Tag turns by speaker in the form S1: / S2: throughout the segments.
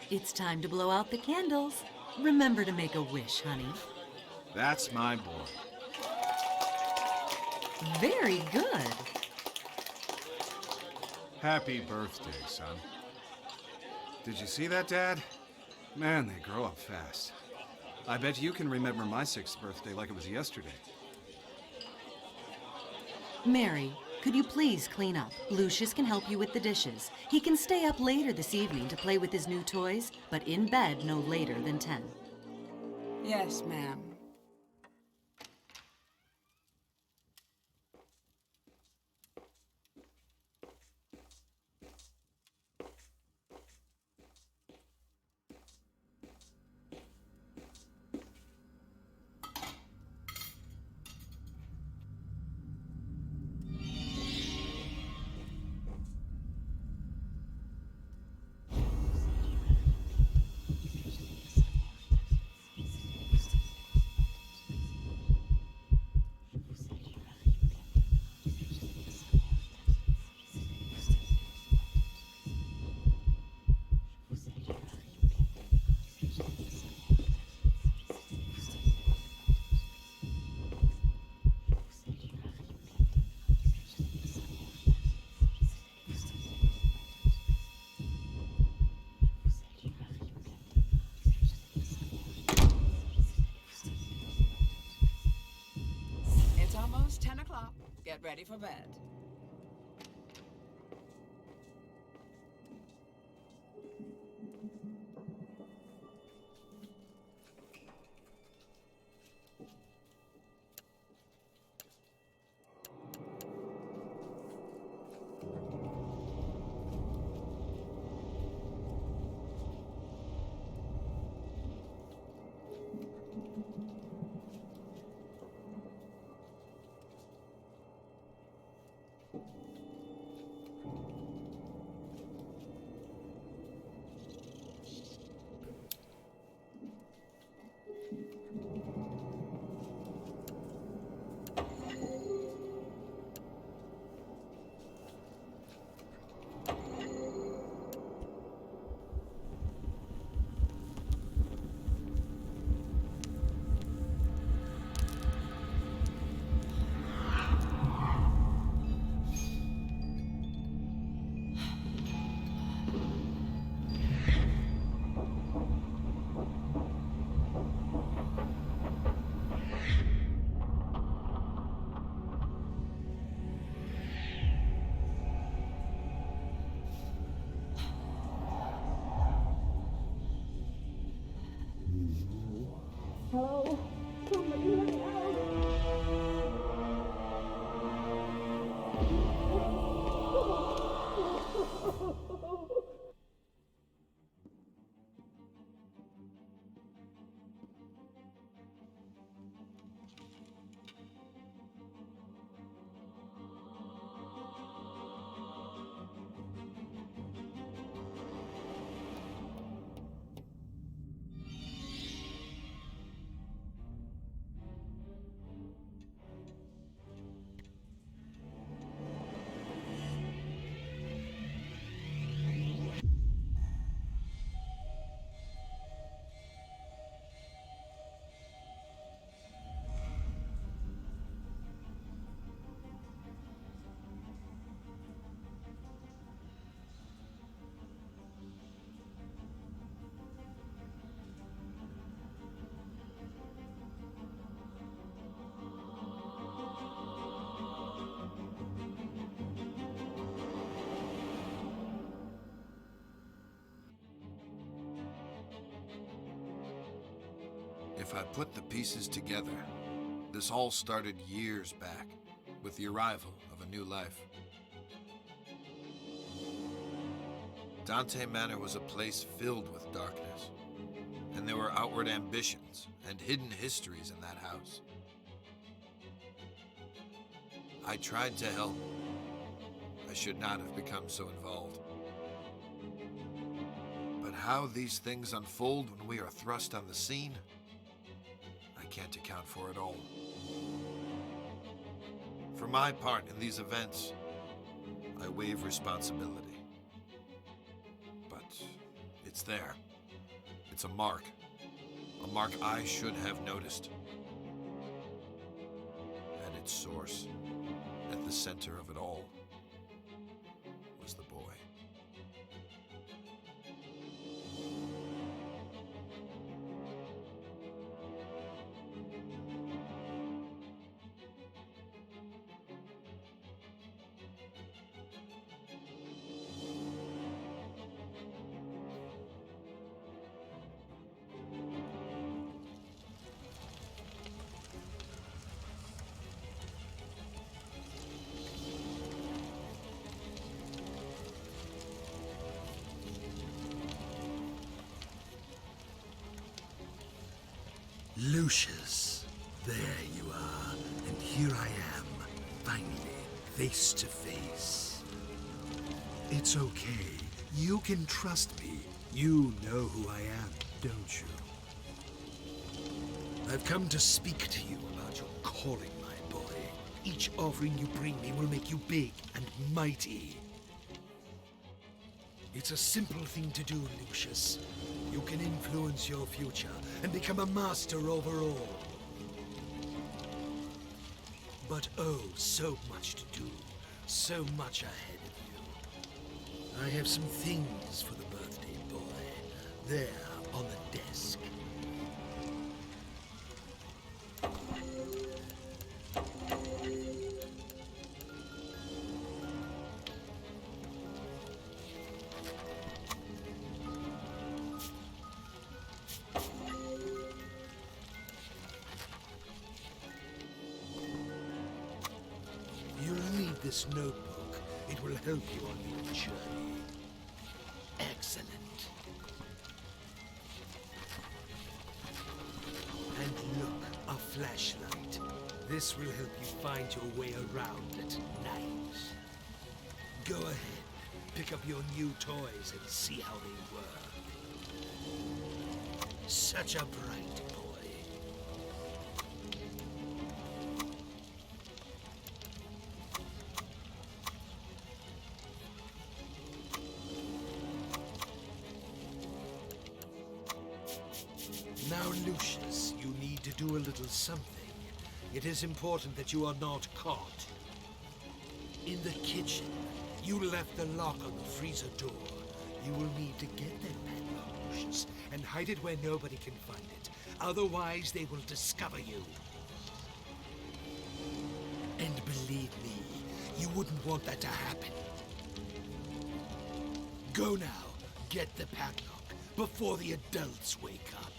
S1: It's time to blow out the candles. Remember to make a wish, honey.
S2: That's my boy.
S1: Very good.
S2: Happy birthday, son. Did you see that, Dad? Man, they grow up fast. I bet you can remember my 6th birthday like it was yesterday.
S1: Mary, could you please clean up? Lucius can help you with the dishes. He can stay up later this evening to play with his new toys, but in bed no later than 10.
S3: Yes, ma'am. It's almost 10 o'clock. Get ready for bed.
S4: Hello? Somebody let me out!
S5: If I put the pieces together, this all started years back, with the arrival of a new life. Dante Manor was a place filled with darkness, and there were outward ambitions and hidden histories in that house. I tried to help. I should not have become so involved. But how these things unfold when we are thrust on the scene, I can't account for it all. For my part in these events, I waive responsibility. But it's there. It's a mark I should have noticed. And its source, at the center of it all, was the boy.
S6: Lucius, there you are, and here I am, finally, face to face. It's okay. You can trust me. You know who I am, don't you? I've come to speak to you about your calling, my boy. Each offering you bring me will make you big and mighty. It's a simple thing to do, Lucius. You can influence your future and become a master over all. But oh, so much to do. So much ahead of you. I have some things for the birthday boy. There, on the desk. This notebook. It will help you on your journey. Excellent. And look, a flashlight. This will help you find your way around at night. Go ahead, pick up your new toys and see how they work. Such a bright boy. Now, Lucius, you need to do a little something. It is important that you are not caught. In the kitchen, you left the lock on the freezer door. You will need to get that padlock, Lucius, and hide it where nobody can find it. Otherwise, they will discover you. And believe me, you wouldn't want that to happen. Go now, get the padlock, before the adults wake up.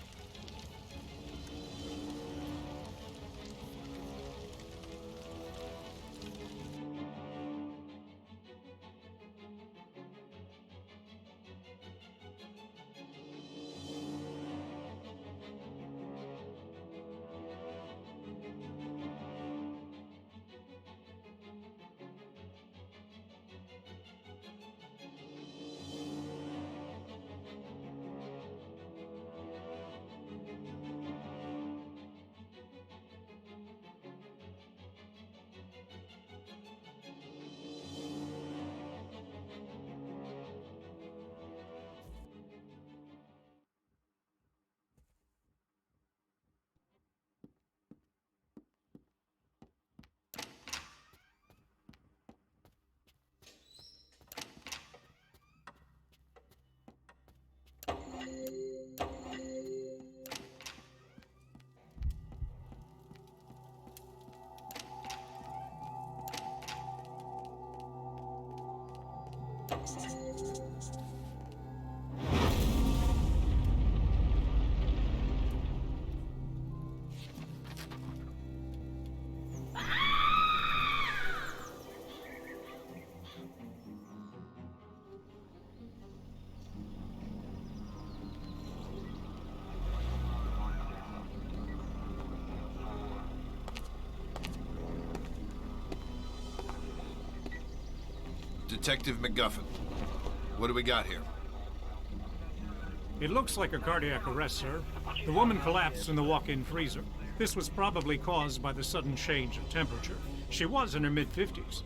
S5: Detective McGuffin, what do we got here?
S7: It looks like a cardiac arrest, sir. The woman collapsed in the walk-in freezer. This was probably caused by the sudden change of temperature. She was in her mid-50s.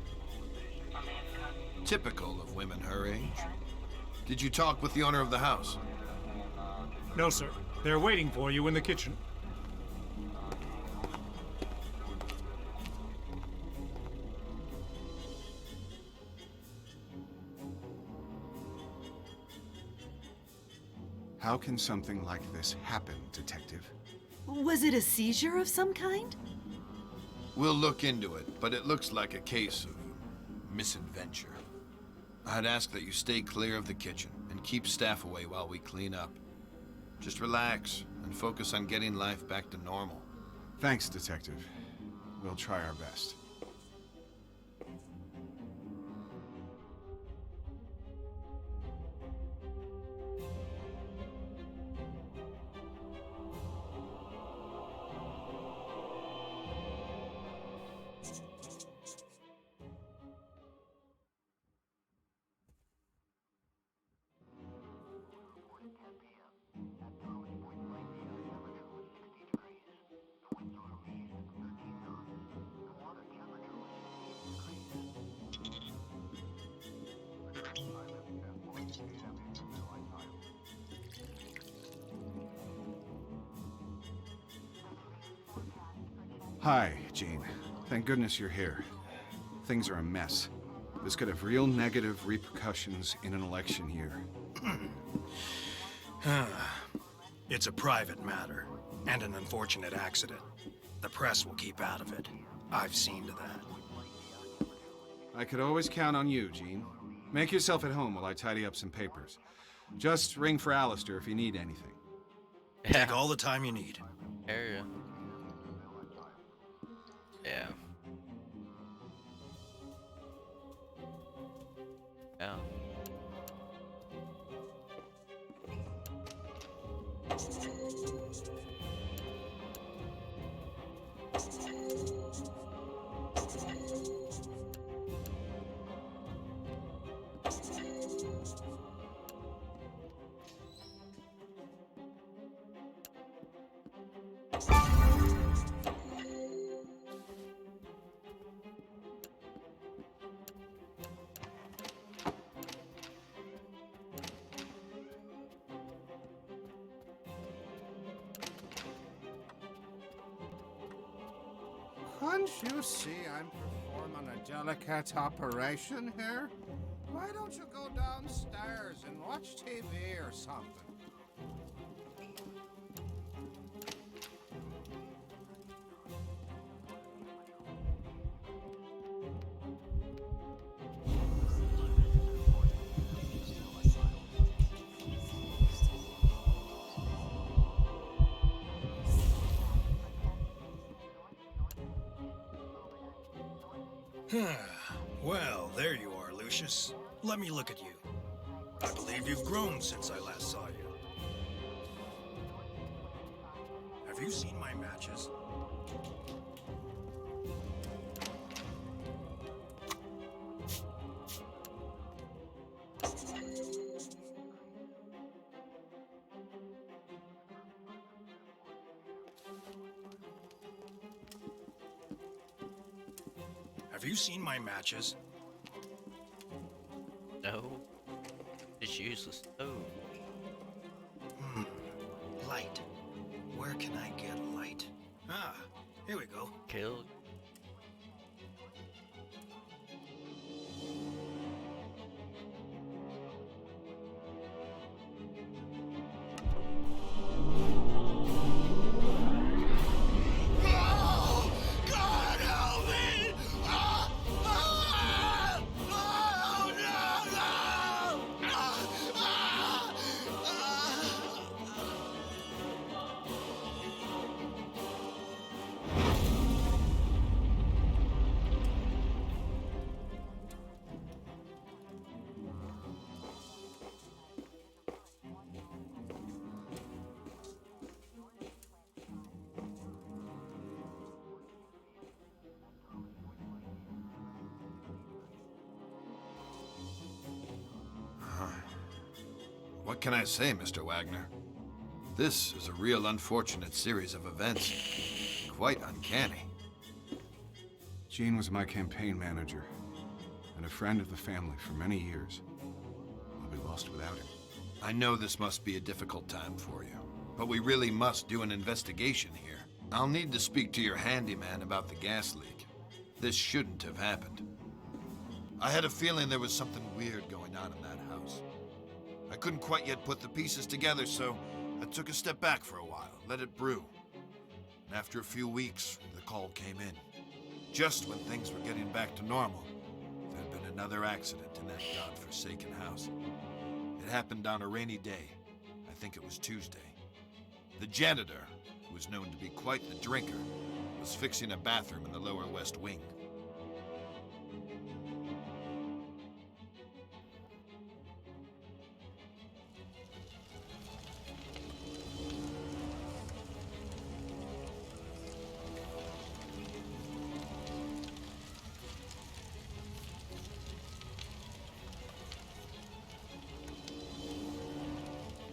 S5: Typical of women her age. Did you talk with the owner of the house?
S7: No, sir. They're waiting for you in the kitchen.
S2: How can something like this happen, Detective?
S1: Was it a seizure of some kind?
S5: We'll look into it, but it looks like a case of misadventure. I'd ask that you stay clear of the kitchen and keep staff away while we clean up. Just relax and focus on getting life back to normal.
S2: Thanks, Detective. We'll try our best. Hi, Jean. Thank goodness you're here. Things are a mess. This could have real negative repercussions in an election year.
S8: It's a private matter, and an unfortunate accident. The press will keep out of it. I've seen to that.
S2: I could always count on you, Jean. Make yourself at home while I tidy up some papers. Just ring for Alistair if you need anything.
S8: Take all the time you need.
S9: Area. Yeah. Yeah.
S10: Can't you see I'm performing a delicate operation here? Why don't you go downstairs and watch TV or something?
S8: Well, there you are, Lucius. Let me look at you. I believe you've grown since I last saw you. Have you seen my matches? Have you seen my matches?
S9: No. Just use the stove.
S8: Light. Where can I get light? Ah, here we go.
S9: Kill.
S5: What can I say, Mr. Wagner? This is a real unfortunate series of events. Quite uncanny.
S2: Gene was my campaign manager and a friend of the family for many years. I'll be lost without him.
S5: I know this must be a difficult time for you, but we really must do an investigation here. I'll need to speak to your handyman about the gas leak. This shouldn't have happened. I had a feeling there was something weird going on in that house. I couldn't quite yet put the pieces together, so I took a step back for a while, let it brew. And after a few weeks, the call came in. Just when things were getting back to normal, there had been another accident in that godforsaken house. It happened on a rainy day. I think it was Tuesday. The janitor, who was known to be quite the drinker, was fixing a bathroom in the lower west wing.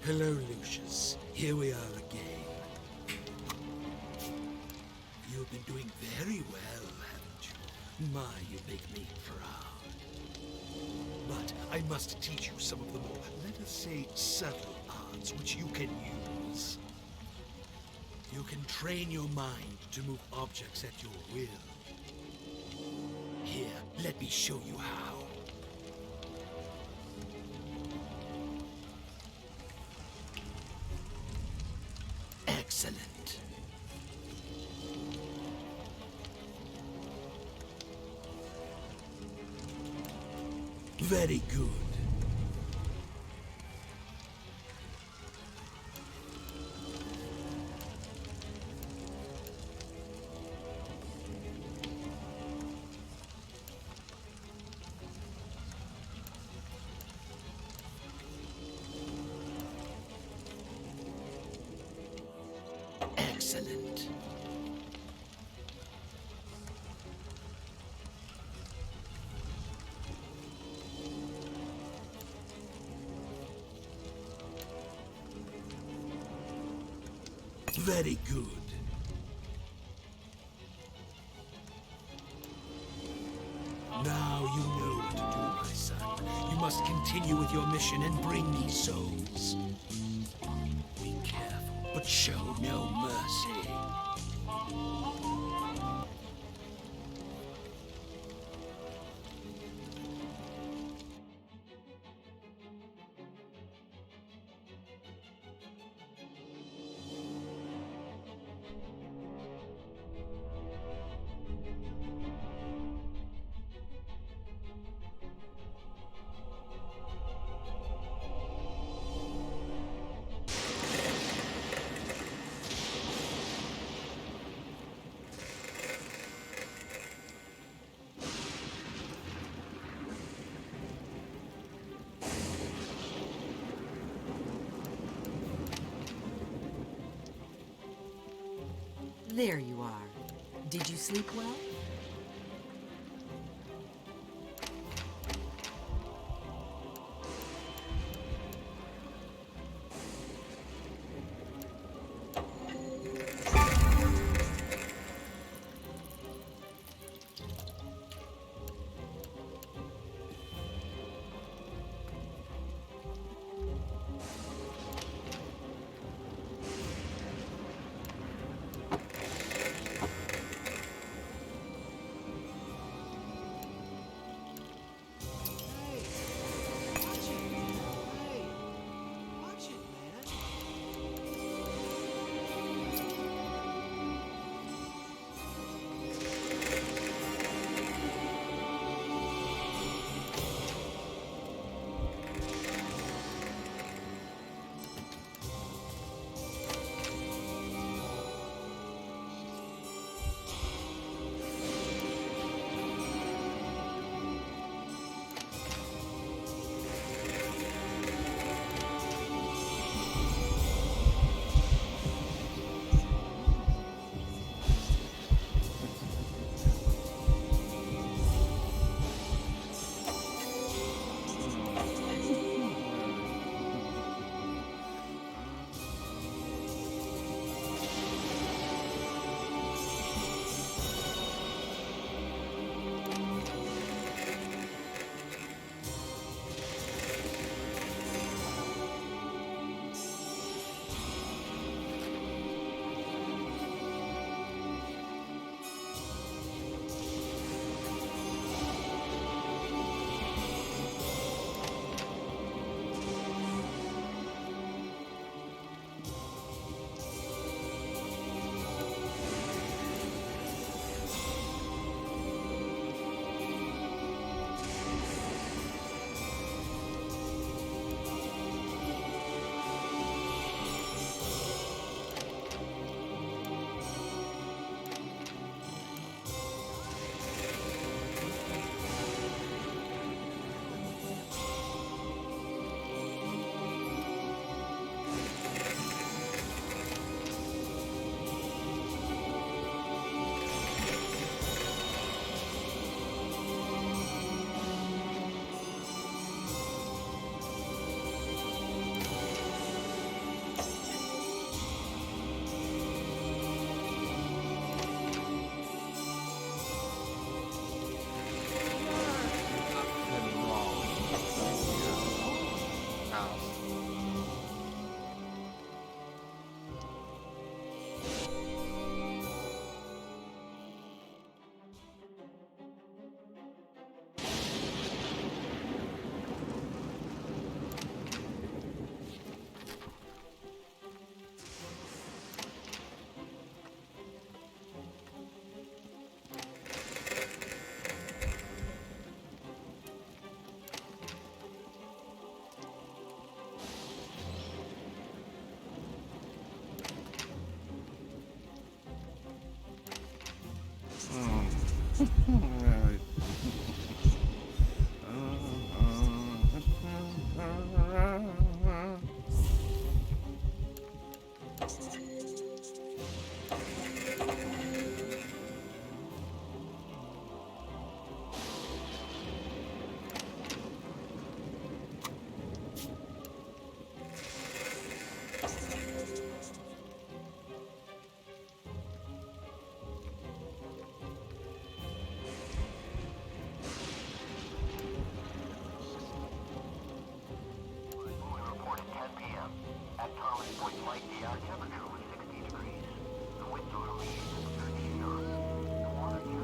S6: Hello, Lucius. Here we are again. You've been doing very well, haven't you? My, you make me proud. But I must teach you some of the more, let us say, subtle arts which you can use. You can train your mind to move objects at your will. Here, let me show you how. Excellent. Very good. Excellent. Very good. Now you know what to do, my son. You must continue with your mission and bring me souls. Be careful, but show no mercy.
S1: There you are. Did you sleep well?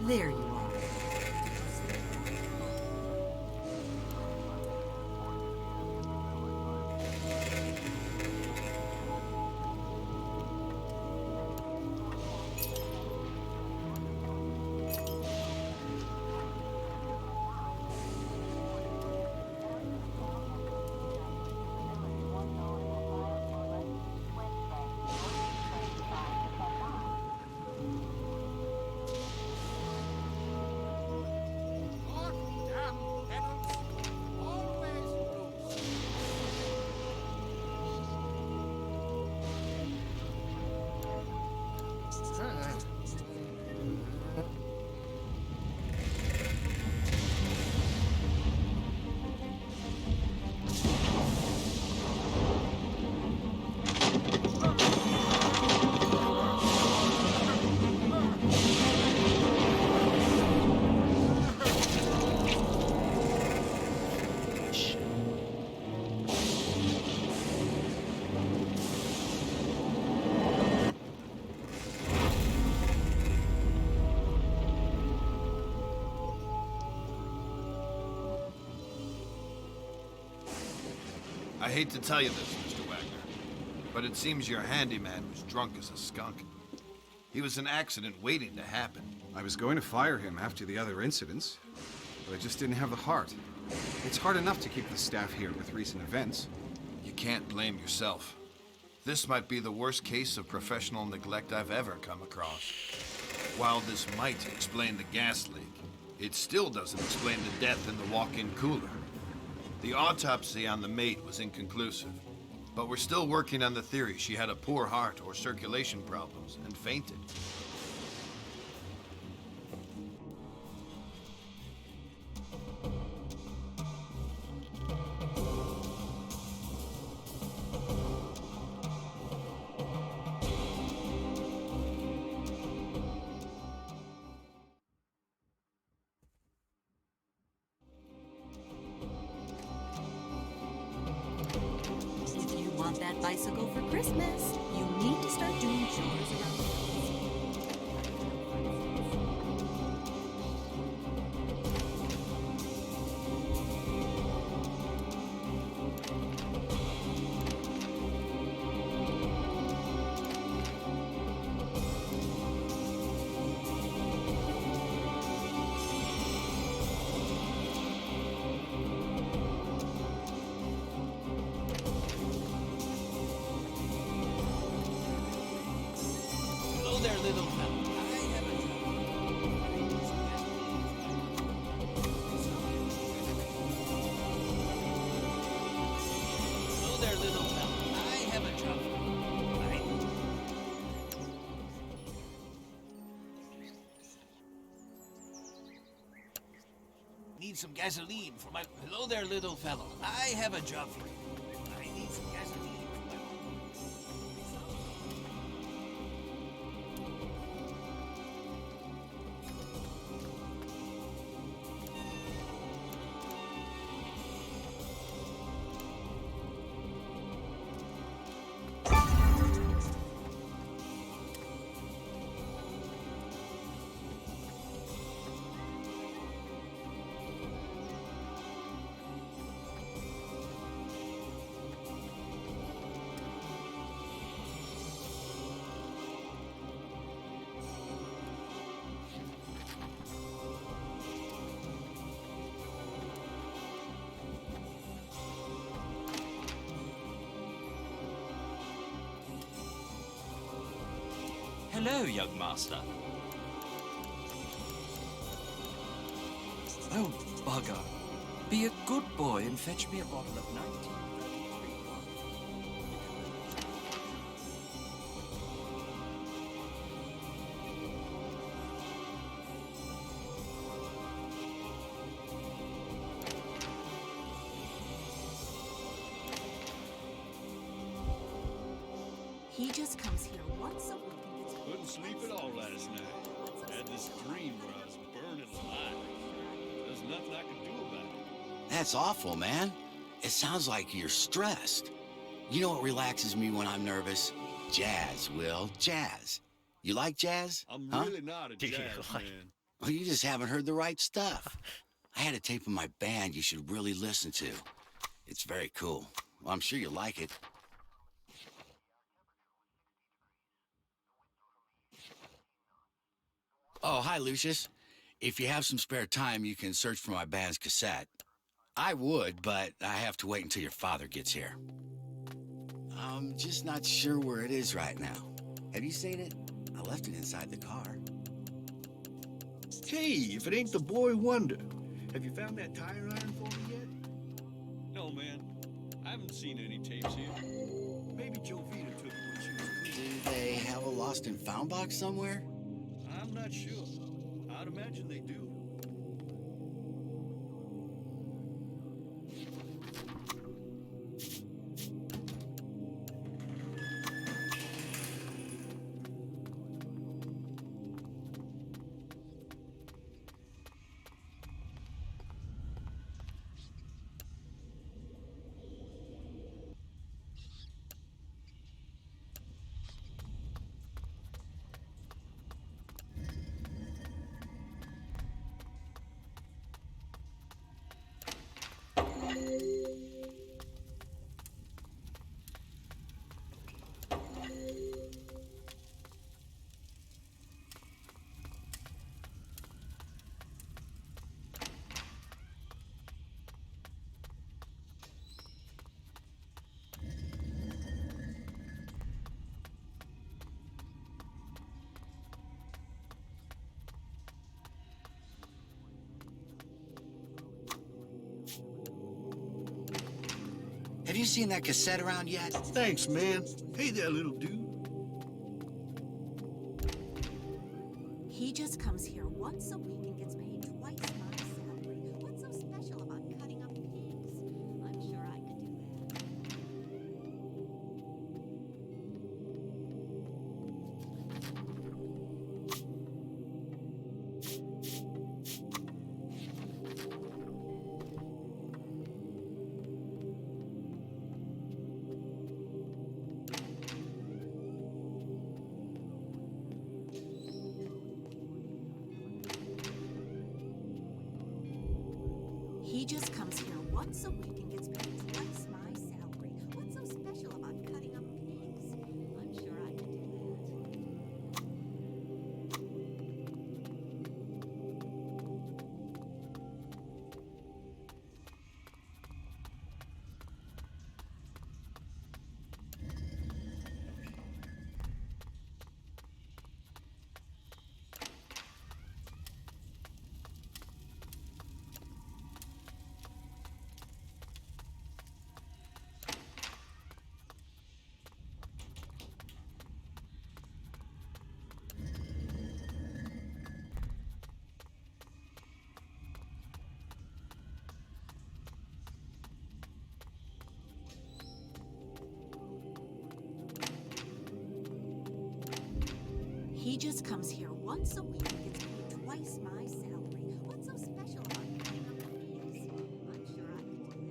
S1: There you are.
S5: I hate to tell you this, Mr. Wagner, but it seems your handyman was drunk as a skunk. He was an accident waiting to happen.
S2: I was going to fire him after the other incidents, but I just didn't have the heart. It's hard enough to keep the staff here with recent events.
S5: You can't blame yourself. This might be the worst case of professional neglect I've ever come across. While this might explain the gas leak, it still doesn't explain the death in the walk-in cooler. The autopsy on the maid was inconclusive, but we're still working on the theory she had a poor heart or circulation problems and fainted.
S1: If you want that bicycle for Christmas, you need to start doing chores around the house.
S11: Hello there, little fella. I have a Hello there, little fella. I have a job. Need some gasoline for my... Hello there, little fellow. I have a job for you. I need some gasoline for my... Hello, young master. Oh, bugger. Be a good boy and fetch me a bottle of 1933 wine.
S4: He just comes here once a week and gets
S12: Couldn't sleep at all last night. Had this dream where I was burning alive. There's nothing I could do about it.
S13: That's awful, man. It sounds like you're stressed. You know what relaxes me when I'm nervous? Jazz, Will. Jazz. You like jazz?
S12: I'm
S13: huh?
S12: really not a jazz man.
S13: Well, you just haven't heard the right stuff. I had a tape of my band you should really listen to. It's very cool. Well, I'm sure you'll like it. Oh, hi, Lucius. If you have some spare time, you can search for my band's cassette. I would, but I have to wait until your father gets here. I'm just not sure where it is right now. Have you seen it? I left it inside the car.
S12: Hey, if it ain't the boy wonder. Have you found that tire iron for me yet? No, man. I haven't seen any tapes here. Maybe Jovita took it when she was cleaning.
S13: Do they have a lost and found box somewhere?
S12: I'm not sure. I'd imagine they do.
S13: Have you seen that cassette around yet?
S12: Thanks, man. Hey there, little dude.
S4: He just comes here once a week and gets paid twice my salary. What's so special about cutting up pigs? I'm sure I could do that. He just comes here once a week and gets paid twice my salary. What's so special about cutting up pigs? I'm sure I could do that. He just comes here once a week and gets paid twice my salary. What's so special about cutting up pigs? I'm sure I could do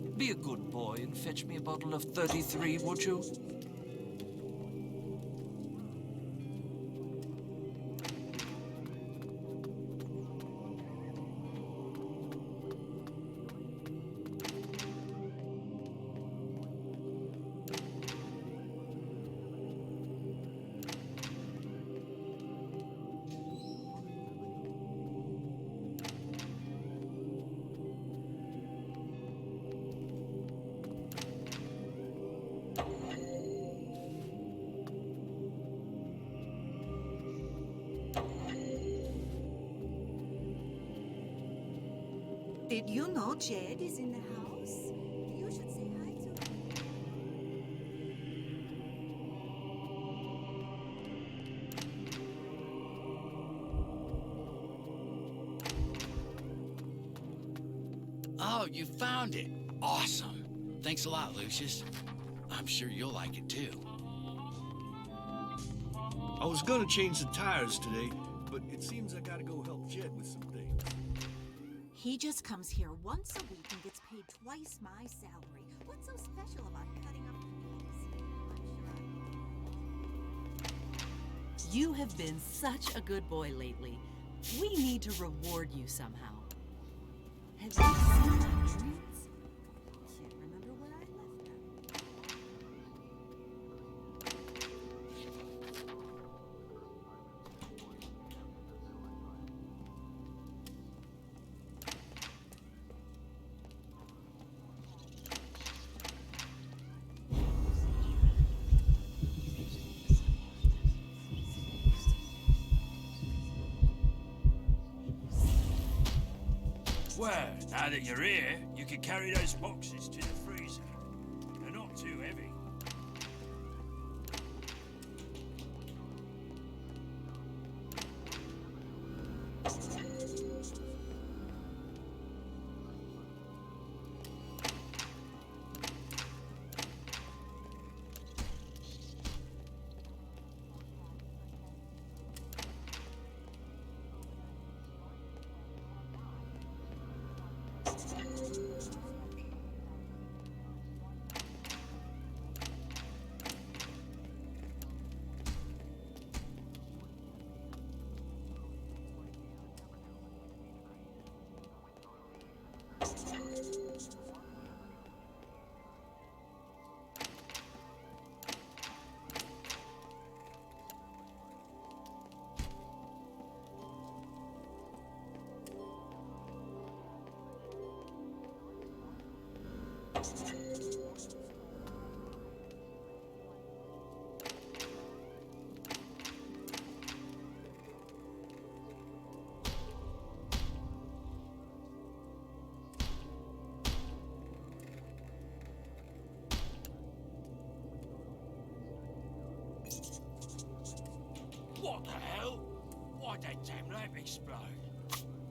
S4: that.
S11: Be a good boy and fetch me a bottle of 33, would you?
S4: Did you know Jed is in the house? You should say hi to him.
S13: Oh, you found it. Awesome. Thanks a lot, Lucius. I'm sure you'll like it too.
S12: I was gonna change the tires today, but it seems I gotta go help Jed with some things.
S4: He just comes here once a week and gets paid twice my salary. What's so special about cutting up pigs? I'm sure
S1: You have been such a good boy lately. We need to reward you somehow. Have you seen my earrings?
S4: Can't remember where I left them.
S11: Well, now that you're here, you can carry those boxes to the freezer. They're not too heavy. What the hell? Why'd that damn lamp explode?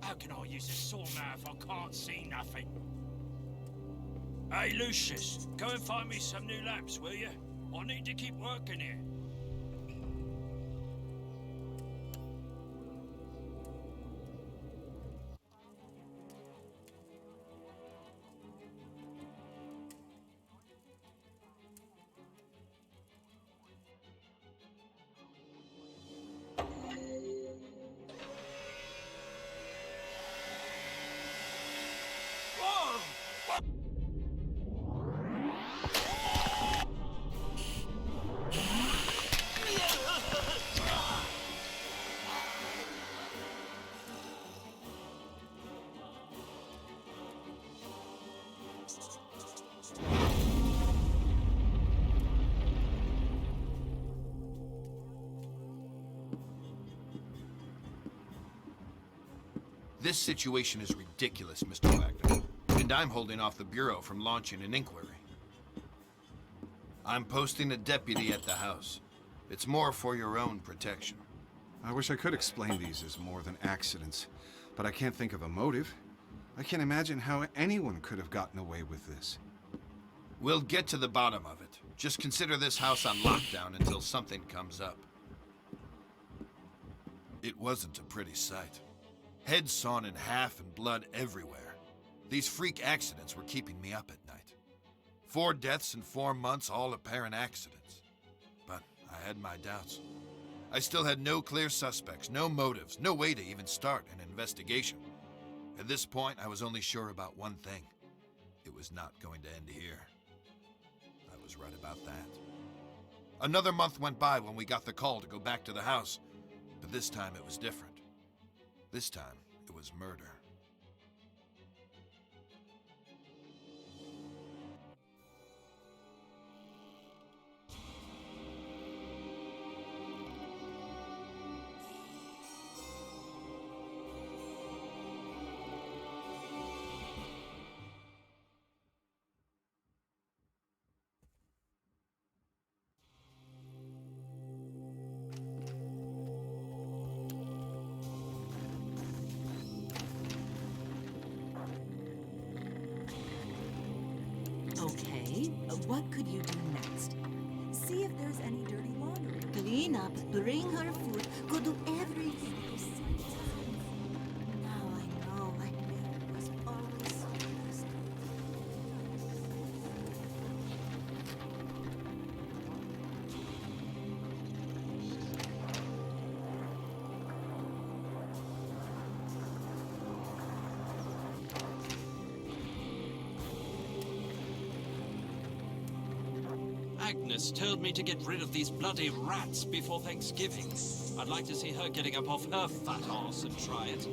S11: How can I use a saw now if I can't see nothing? Hey, Lucius, go and find me some new lamps, will you? I need to keep working here.
S5: This situation is ridiculous, Mr. Wagner, and I'm holding off the Bureau from launching an inquiry. I'm posting a deputy at the house. It's more for your own protection.
S2: I wish I could explain these as more than accidents, but I can't think of a motive. I can't imagine how anyone could have gotten away with this.
S5: We'll get to the bottom of it. Just consider this house on lockdown until something comes up. It wasn't a pretty sight. Heads sawn in half and blood everywhere. These freak accidents were keeping me up at night. 4 deaths in 4 months, all apparent accidents. But I had my doubts. I still had no clear suspects, no motives, no way to even start an investigation. At this point, I was only sure about one thing. It was not going to end here. I was right about that. Another month went by when we got the call to go back to the house, but this time it was different. This time, it was murder.
S4: What could you do next? See if there's any dirty laundry. Clean up, bring her food, go do everything besides. Now I know why Mary was always so thirsty.
S11: Agnes told me to get rid of these bloody rats before Thanksgiving. I'd like to see her getting up off her fat arse and try it.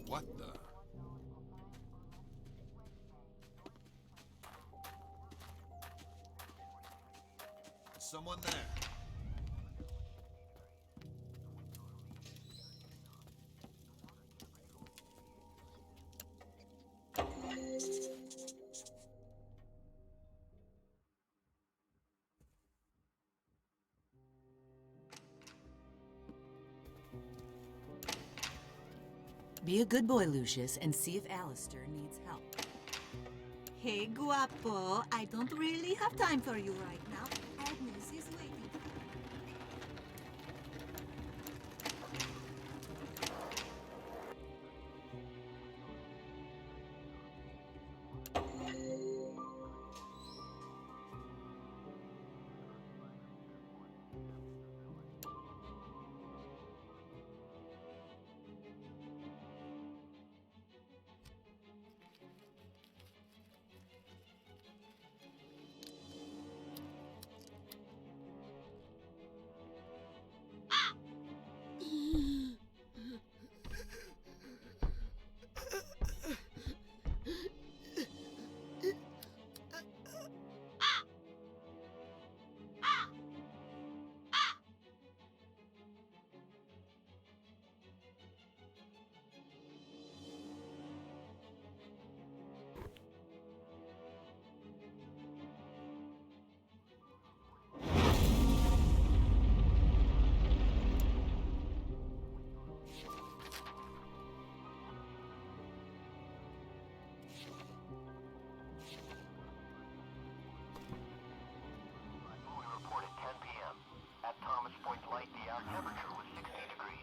S5: What the? Is someone there?
S1: Be a good boy, Lucius, and see if Alistair needs help.
S4: Hey, guapo, I don't really have time for you right now. Agnes is waiting.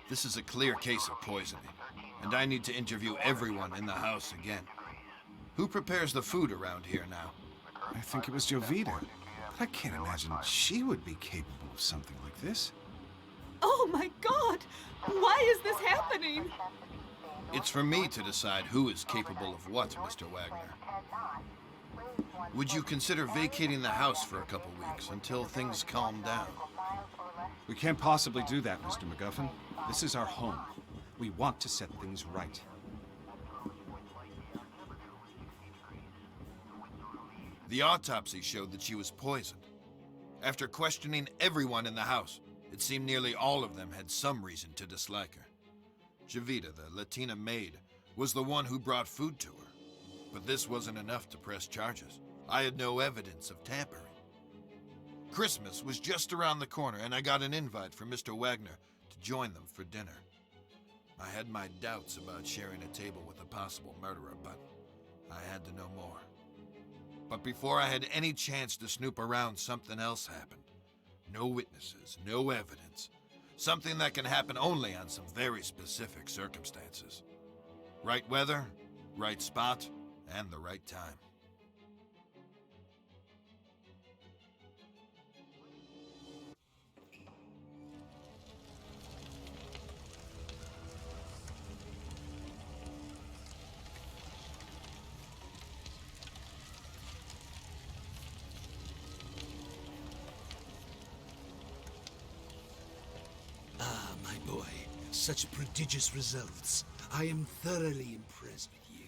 S5: This is a clear case of poisoning, and I need to interview everyone in the house again. Who prepares the food around here now?
S2: I think it was Jovita. But I can't imagine she would be capable of something like this.
S14: Oh my God! Why is this happening?
S5: It's for me to decide who is capable of what, Mr. Wagner. Would you consider vacating the house for a couple weeks until things calm down?
S2: We can't possibly do that, Mr. MacGuffin. This is our home. We want to set things right.
S5: The autopsy showed that she was poisoned. After questioning everyone in the house, it seemed nearly all of them had some reason to dislike her. Jovita, the Latina maid, was the one who brought food to her. But this wasn't enough to press charges. I had no evidence of tampering. Christmas was just around the corner, and I got an invite from Mr. Wagner to join them for dinner. I had my doubts about sharing a table with a possible murderer, but I had to know more. But before I had any chance to snoop around, something else happened. No witnesses, no evidence. Something that can happen only on some very specific circumstances. Right weather, right spot, and the right time.
S6: Ah, my boy. Such prodigious results. I am thoroughly impressed with you.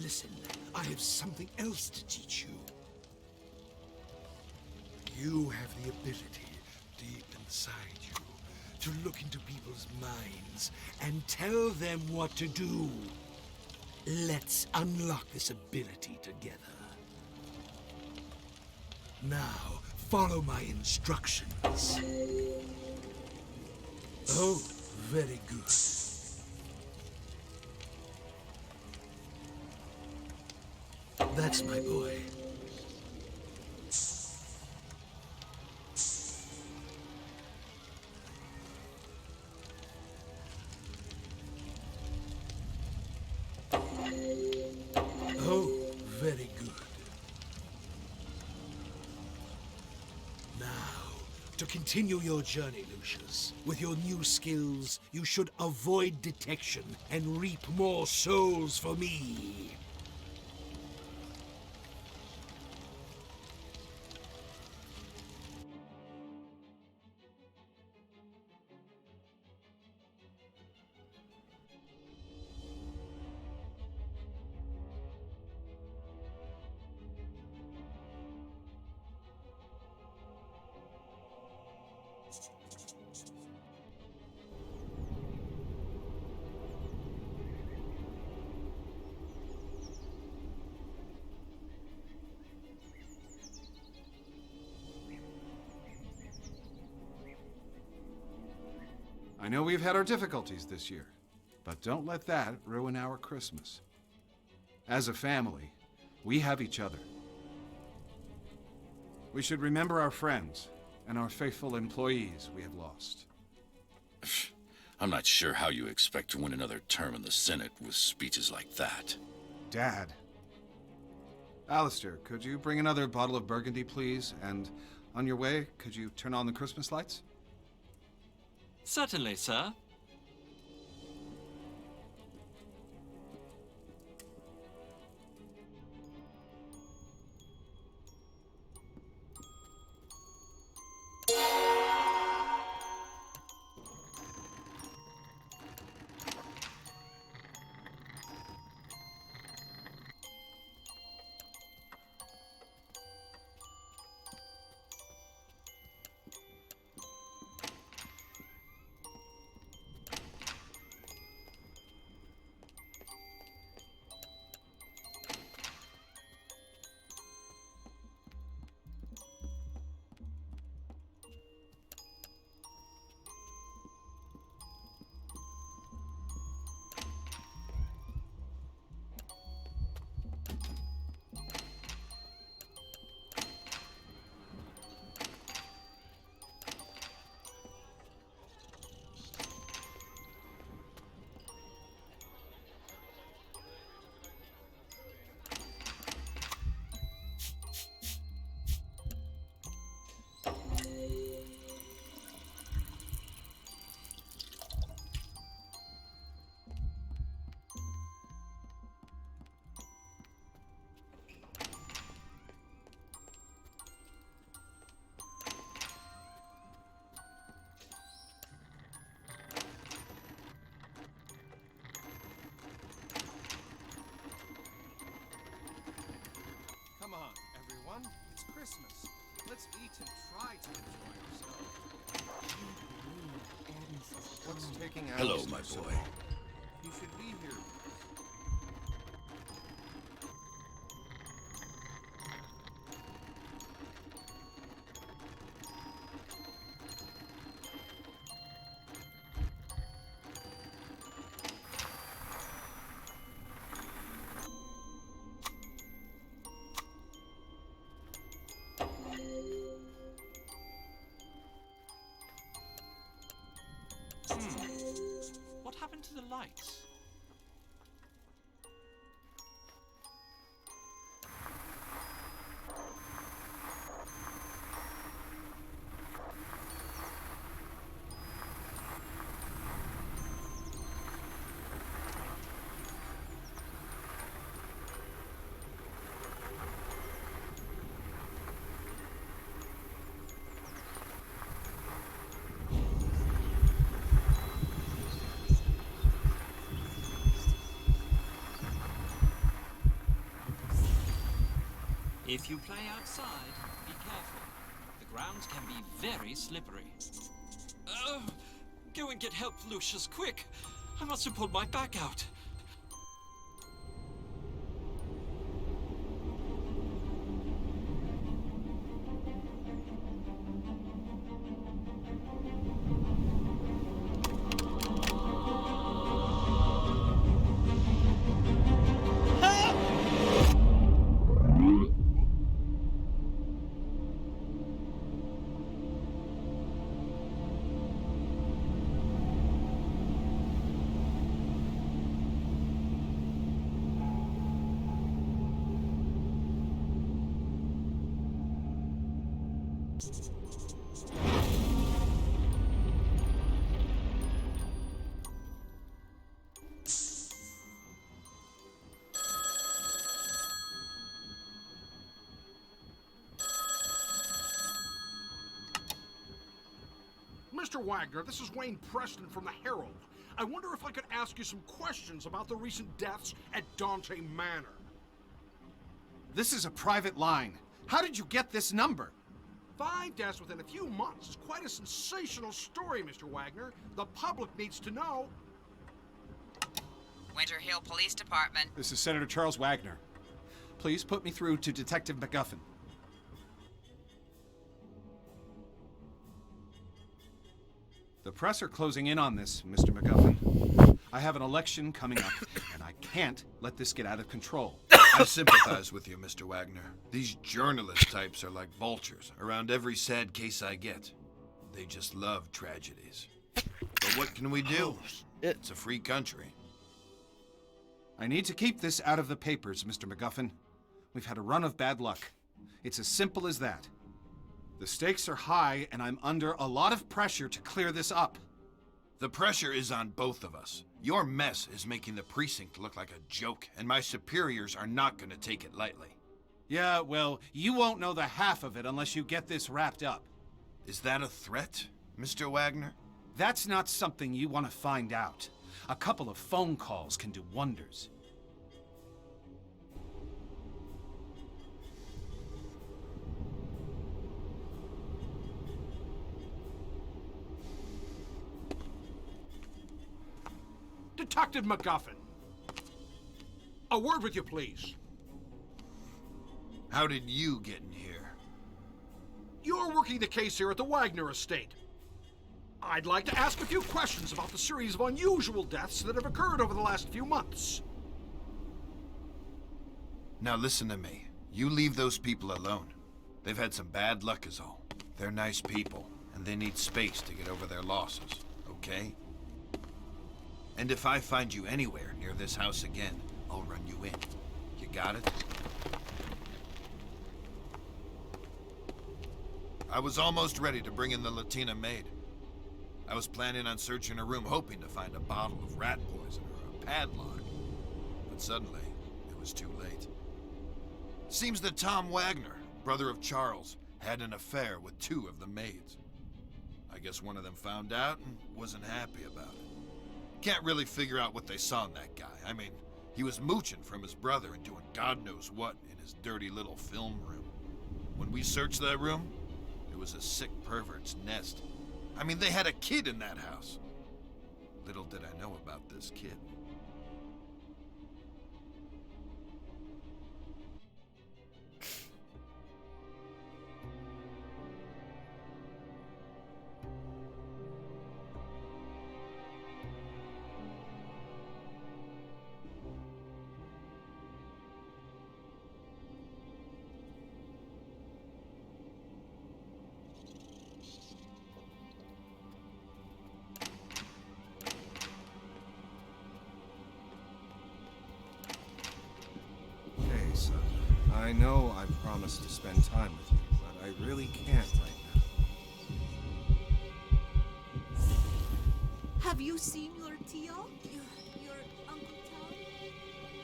S6: Listen, I have something else to teach you. You have the ability, deep inside you, to look into people's minds and tell them what to do. Let's unlock this ability together. Now, follow my instructions. Oh, very good. That's my boy. Oh, very good. Now, to continue your journey, Lucius, with your new skills, you should avoid detection and reap more souls for me.
S2: I know we've had our difficulties this year, but don't let that ruin our Christmas. As a family, we have each other. We should remember our friends and our faithful employees we have lost.
S15: I'm not sure how you expect to win another term in the Senate with speeches like that.
S2: Dad. Alistair, could you bring another bottle of Burgundy, please? And on your way, could you turn on the Christmas lights?
S11: Certainly, sir.
S10: everyone. It's Christmas. Let's eat and try to enjoy ourselves. What's taking hours?
S15: Hello, my boy.
S10: You should be here.
S11: What happened to the lights? If you play outside, be careful. The grounds can be very slippery. Go and get help, Lucius, quick! I must have pulled my back out.
S6: Mr. Wagner, this is Wayne Preston from the Herald. I wonder if I could ask you some questions about the recent deaths at Dante Manor.
S2: This is a private line. How did you get this number?
S6: 5 deaths within a few months is quite a sensational story, Mr. Wagner. The public needs to know.
S3: Winter Hill Police Department.
S2: This is Senator Charles Wagner. Please put me through to Detective McGuffin. The press are closing in on this, Mr. McGuffin. I have an election coming up, and I can't let this get out of control.
S5: I sympathize with you, Mr. Wagner. These journalist types are like vultures around every sad case I get. They just love tragedies. But what can we do? It's a free country.
S2: I need to keep this out of the papers, Mr. McGuffin. We've had a run of bad luck. It's as simple as that. The stakes are high, and I'm under a lot of pressure to clear this up.
S5: The pressure is on both of us. Your mess is making the precinct look like a joke, and my superiors are not going to take it lightly.
S2: Yeah, well, you won't know the half of it unless you get this wrapped up.
S5: Is that a threat, Mr. Wagner?
S2: That's not something you want to find out. A couple of phone calls can do wonders.
S6: Detective McGuffin. A word with you, please.
S5: How did you get in here?
S6: You're working the case here at the Wagner estate. I'd like to ask a few questions about the series of unusual deaths that have occurred over the last few months.
S5: Now listen to me. You leave those people alone. They've had some bad luck is all. They're nice people, and they need space to get over their losses, okay? And if I find you anywhere near this house again, I'll run you in. You got it? I was almost ready to bring in the Latina maid. I was planning on searching her room, hoping to find a bottle of rat poison or a padlock. But suddenly, it was too late. Seems that Tom Wagner, brother of Charles, had an affair with 2 of the maids. I guess one of them found out and wasn't happy about it. Can't really figure out what they saw in that guy. I mean, he was mooching from his brother and doing God knows what in his dirty little film room. When we searched that room, it was a sick pervert's nest. I mean, they had a kid in that house. Little did I know about this kid.
S10: Hey, son. I know I promised to spend time with you, but I really can't right now.
S4: Have you seen your Tio? Your Uncle Tom? If you see him,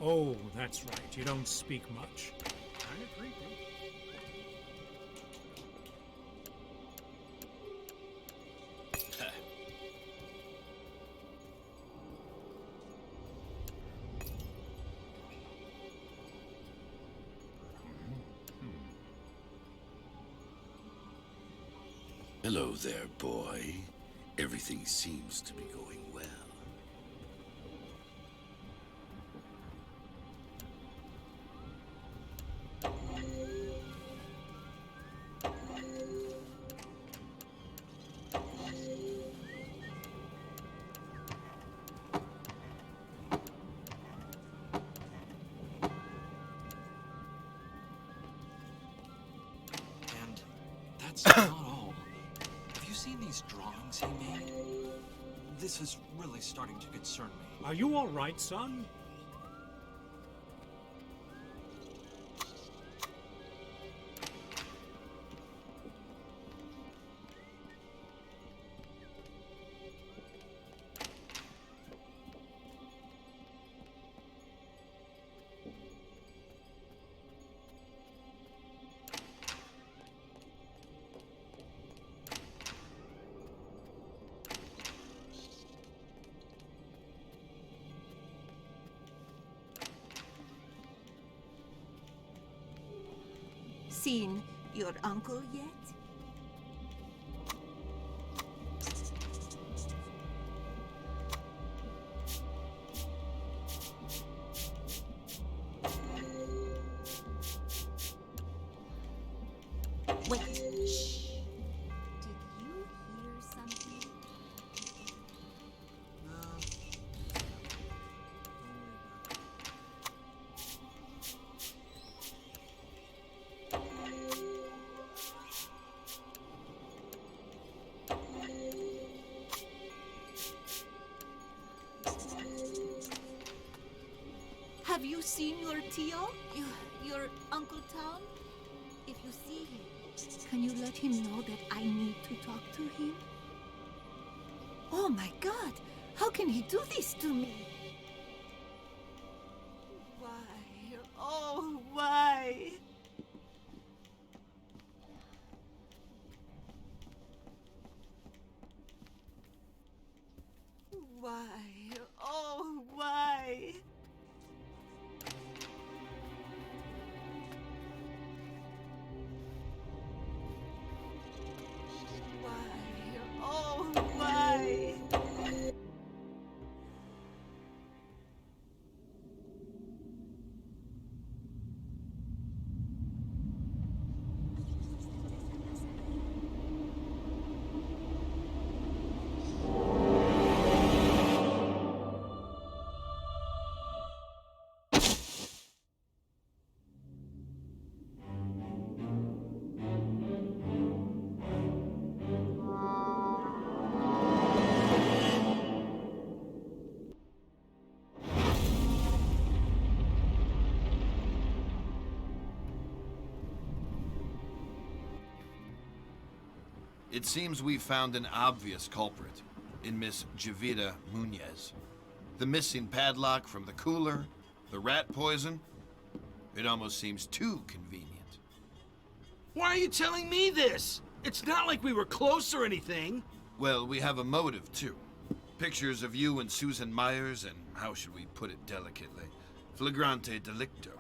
S7: Oh, that's right. You don't speak much. Kind of creepy.
S15: Hello there, boy. Everything seems to be going well.
S11: And that's not all. Have you seen these drawings he made? This is really starting to concern me.
S7: Are you all right, son?
S4: seen your uncle yet? Wait. Shh. Did you hear something? Have you seen your Tio? Your Uncle Tom? If you see him, can you let him know that I need to talk to him? Oh my God! How can he do this to me? Why? Oh, why? Why? Oh, why? Oh, why?
S5: It seems we've found an obvious culprit in Miss Javita Munez. The missing padlock from the cooler, the rat poison. It almost seems too convenient.
S6: Why are you telling me this? It's not like we were close or anything.
S5: Well, we have a motive, too. Pictures of you and Susan Myers, and how should we put it delicately? Flagrante delicto.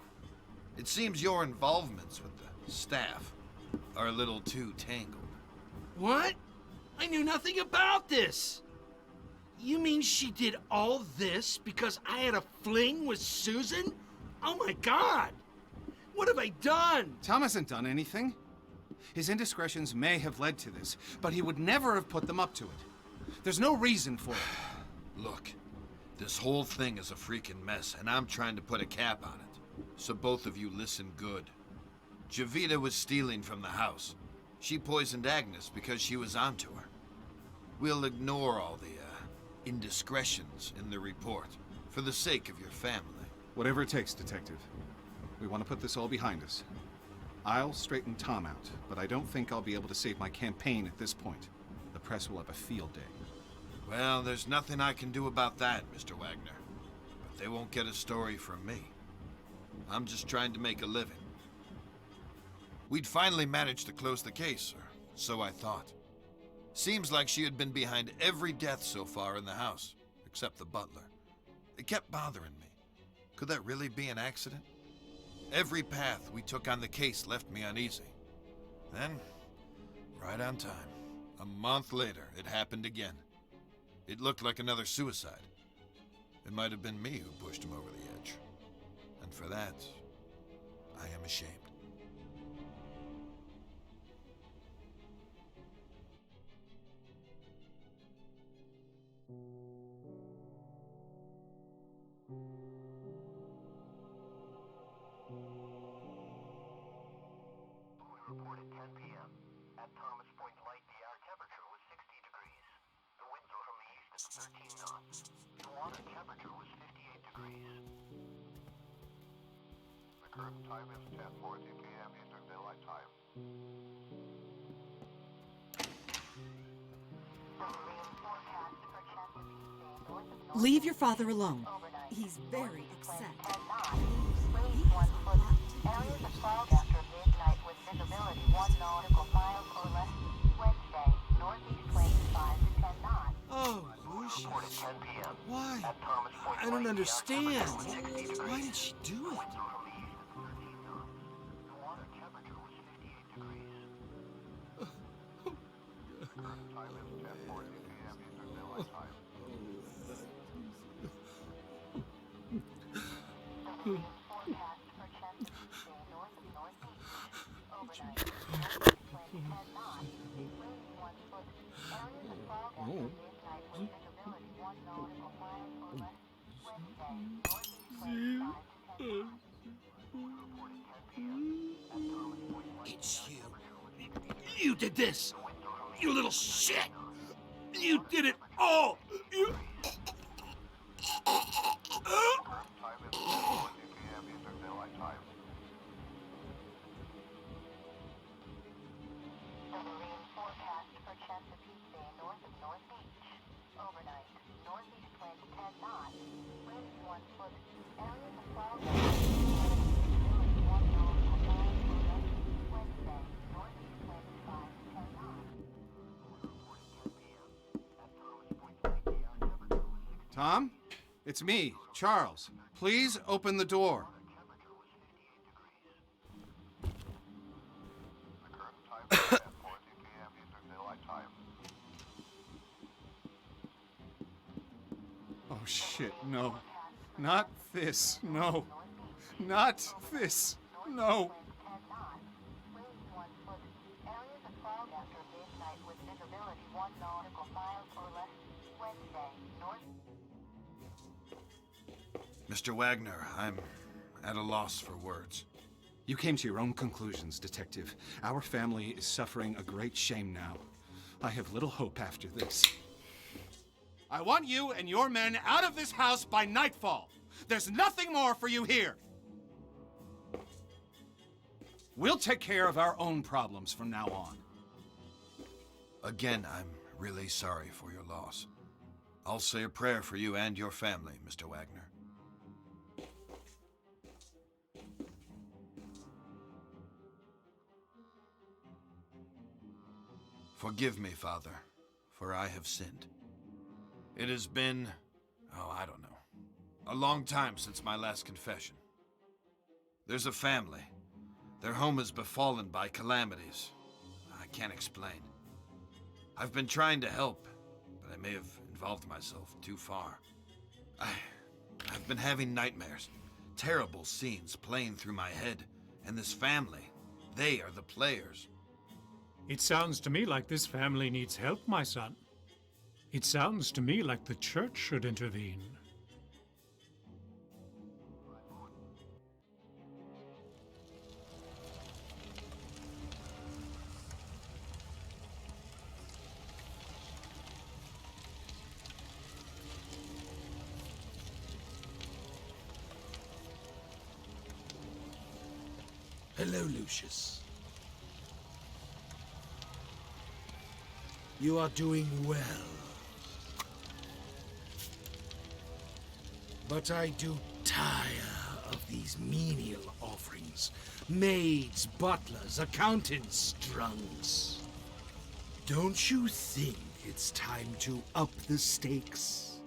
S5: It seems your involvements with the staff are a little too tangled.
S6: What? I knew nothing about this! You mean she did all this because I had a fling with Susan? Oh my God! What have I done?
S2: Tom hasn't done anything. His indiscretions may have led to this, but he would never have put them up to it. There's no reason for it.
S5: Look, this whole thing is a freaking mess, and I'm trying to put a cap on it. So both of you listen good. Jovita was stealing from the house. She poisoned Agnes because she was onto her. We'll ignore all the, indiscretions in the report, for the sake of your family.
S2: Whatever it takes, Detective. We want to put this all behind us. I'll straighten Tom out, but I don't think I'll be able to save my campaign at this point. The press will have a field day.
S5: Well, there's nothing I can do about that, Mr. Wagner. But they won't get a story from me. I'm just trying to make a living. We'd finally managed to close the case, or so I thought. Seems like she had been behind every death so far in the house, except the butler. It kept bothering me. Could that really be an accident? Every path we took on the case left me uneasy. Then, right on time, a month later, it happened again. It looked like another suicide. It might have been me who pushed him over the edge. And for that, I am ashamed.
S16: Reported 10 p.m. At Thomas Point Light, the air temperature was 60 degrees. The winds were from the east at 13 knots. The water temperature was 58 degrees. The current time is 10:40 p.m. Eastern Daylight Time.
S1: Leave your father alone. He's very upset.
S16: Areas of fog after midnight with visibility 1 nautical miles or less. Wednesday, northeast winds 5 to 10 knots.
S6: Oh, Lucius. Why? I don't understand. Why did she do it? It's you. You did this! You little shit! You did it all! You...
S2: Tom? It's me, Charles. Please open the door. Oh shit, no. Not this, no. Not this, no.
S5: Mr. Wagner, I'm at a loss for words.
S2: You came to your own conclusions, Detective. Our family is suffering a great shame now. I have little hope after this. I want you and your men out of this house by nightfall. There's nothing more for you here. We'll take care of our own problems from now on.
S5: Again, I'm really sorry for your loss. I'll say a prayer for you and your family, Mr. Wagner. Forgive me, Father, for I have sinned. It has been, I don't know, a long time since my last confession. There's a family. Their home is befallen by calamities. I can't explain. I've been trying to help, but I may have involved myself too far. I've been having nightmares, terrible scenes playing through my head, and this family, they are the players.
S7: It sounds to me like this family needs help, my son. It sounds to me like the church should intervene.
S6: Hello, Lucius. You are doing well. But I do tire of these menial offerings. Maids, butlers, accountants, drunks. Don't you think it's time to up the stakes?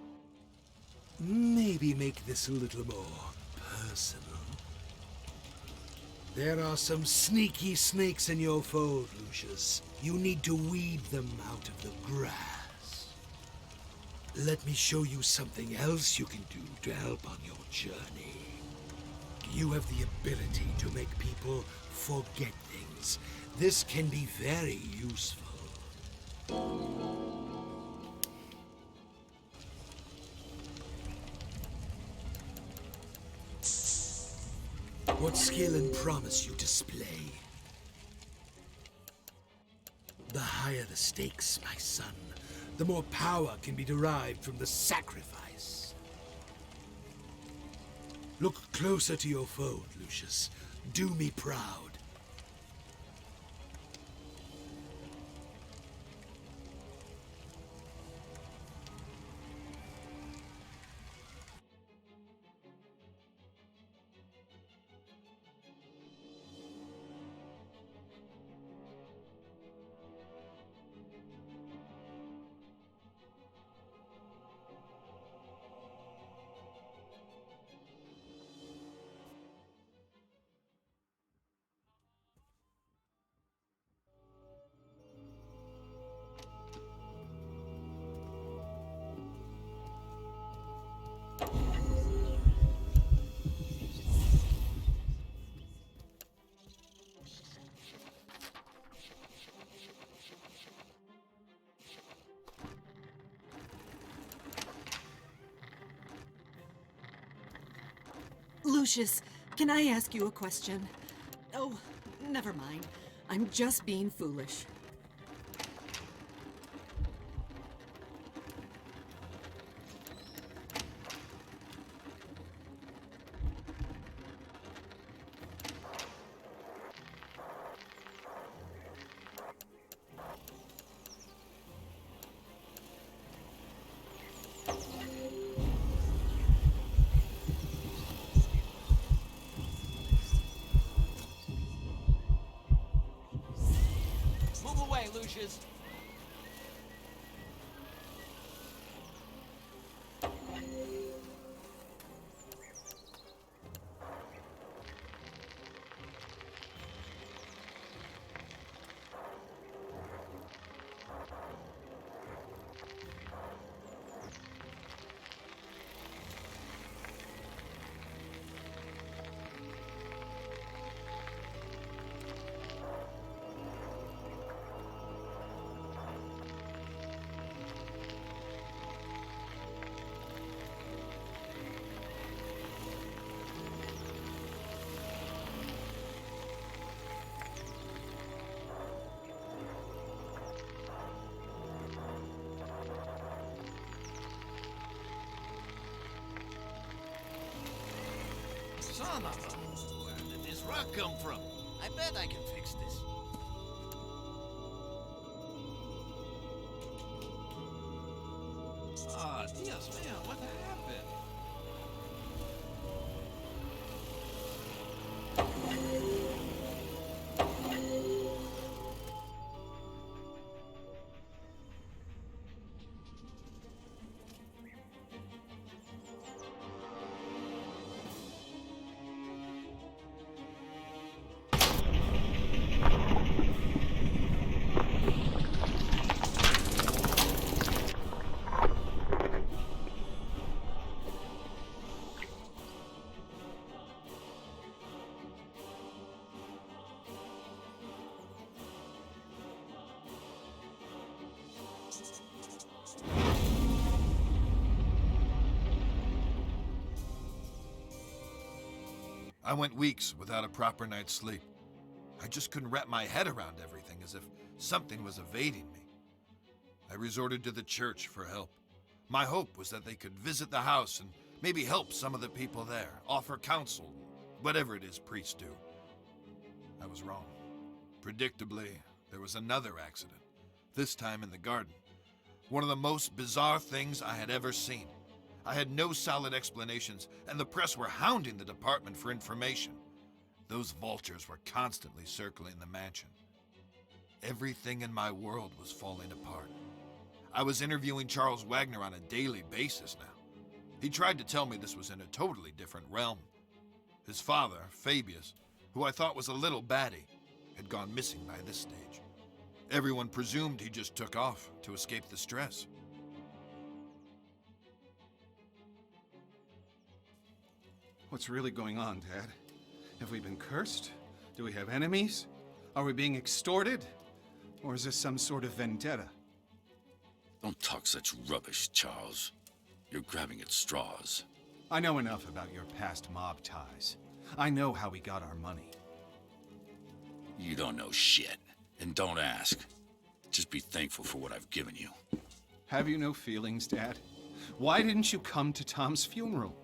S6: Maybe make this a little more personal. There are some sneaky snakes in your fold, Lucius. You need to weed them out of the grass. Let me show you something else you can do to help on your journey. You have the ability to make people forget things. This can be very useful. What skill and promise you display? The higher the stakes, my son, the more power can be derived from the sacrifice. Look closer to your fold, Lucius. Do me proud.
S1: Lucius, can I ask you a question? Oh, never mind. I'm just being foolish.
S11: Move away, Lucius.
S17: Son of a... Where did this rock come from? I bet I can fix this. Ah, Dios mío, what happened?
S5: I went weeks without a proper night's sleep. I just couldn't wrap my head around everything, as if something was evading me. I resorted to the church for help. My hope was that they could visit the house and maybe help some of the people there, offer counsel, whatever it is priests do. I was wrong. Predictably, there was another accident, this time in the garden. One of the most bizarre things I had ever seen. I had no solid explanations, and the press were hounding the department for information. Those vultures were constantly circling the mansion. Everything in my world was falling apart. I was interviewing Charles Wagner on a daily basis now. He tried to tell me this was in a totally different realm. His father, Fabius, who I thought was a little batty, had gone missing by this stage. Everyone presumed he just took off to escape the stress.
S2: What's really going on, Dad? Have we been cursed? Do we have enemies? Are we being extorted? Or is this some sort of vendetta?
S15: Don't talk such rubbish, Charles. You're grabbing at straws.
S2: I know enough about your past mob ties. I know how we got our money.
S15: You don't know shit, and don't ask. Just be thankful for what I've given you.
S2: Have you no feelings, Dad? Why didn't you come to Tom's funeral?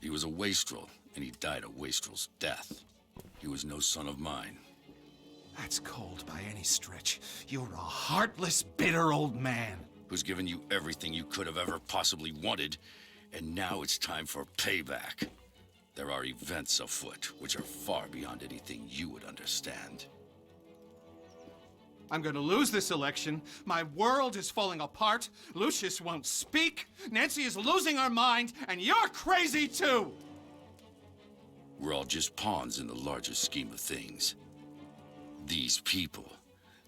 S15: He was a wastrel, and he died a wastrel's death. He was no son of mine.
S2: That's cold by any stretch. You're a heartless, bitter old man.
S15: Who's given you everything you could have ever possibly wanted, and now it's time for payback. There are events afoot which are far beyond anything you would understand.
S2: I'm going to lose this election. My world is falling apart. Lucius won't speak. Nancy is losing her mind, and you're crazy too!
S15: We're all just pawns in the larger scheme of things. These people,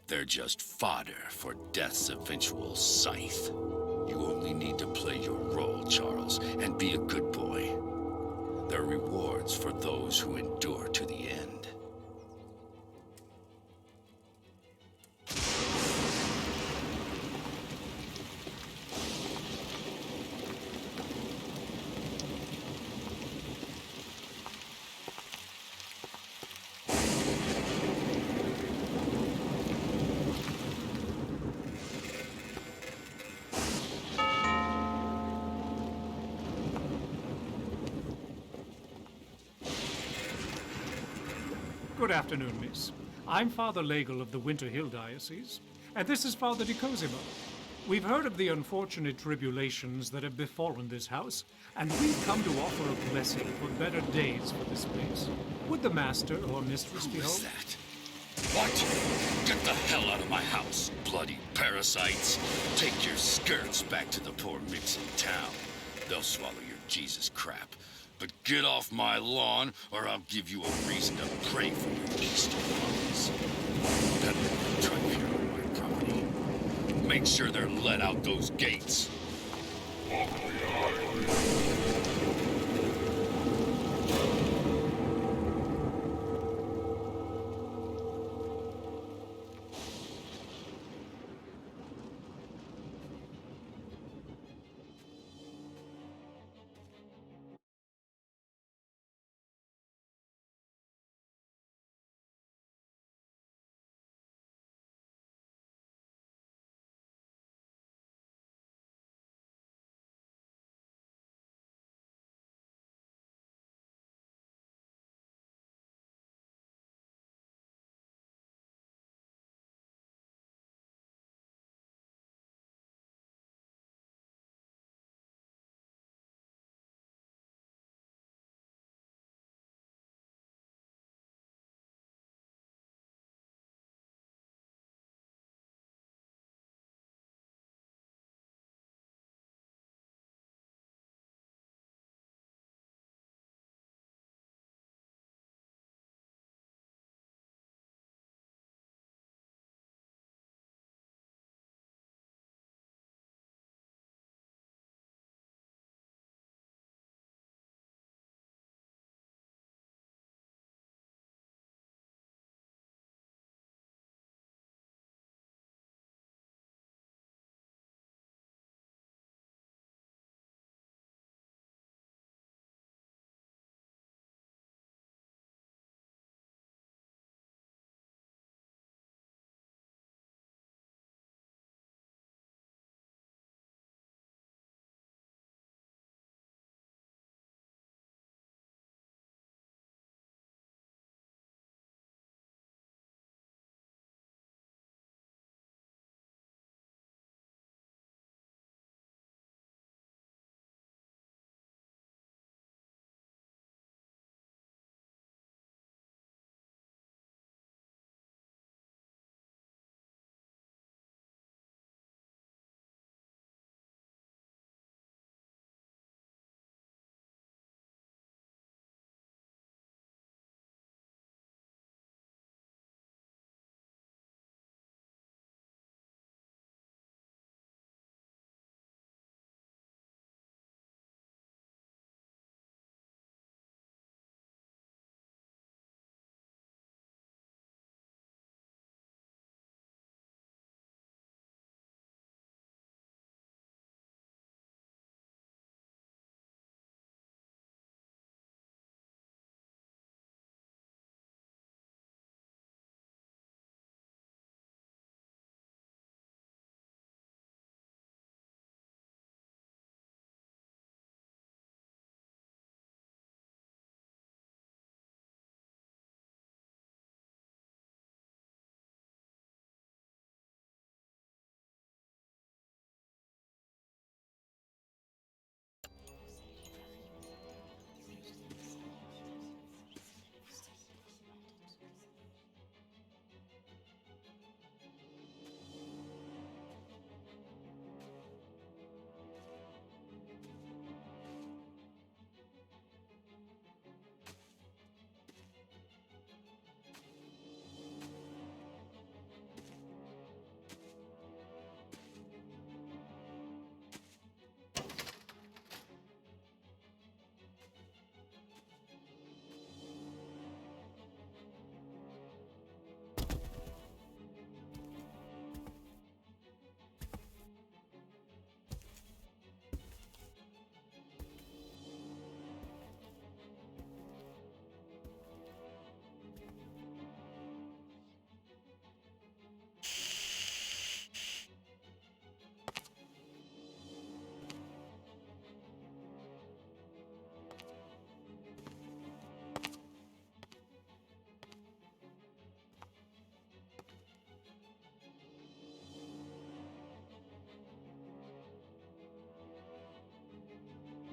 S15: they're just fodder for death's eventual scythe. You only need to play your role, Charles, and be a good boy. There are rewards for those who endure to the end.
S7: Good afternoon, miss. I'm Father Legel of the Winter Hill Diocese, and this is Father Di Cosimo. We've heard of the unfortunate tribulations that have befallen this house, and we've come to offer a blessing for better days for this place. Would the master or mistress be home?
S15: Who is that? What? Get the hell out of my house, bloody parasites! Take your skirts back to the poor micks in town. They'll swallow your Jesus crap. But get off my lawn, or I'll give you a reason to pray for your Easter ones. That trifle on my property. Make sure they're let out those gates.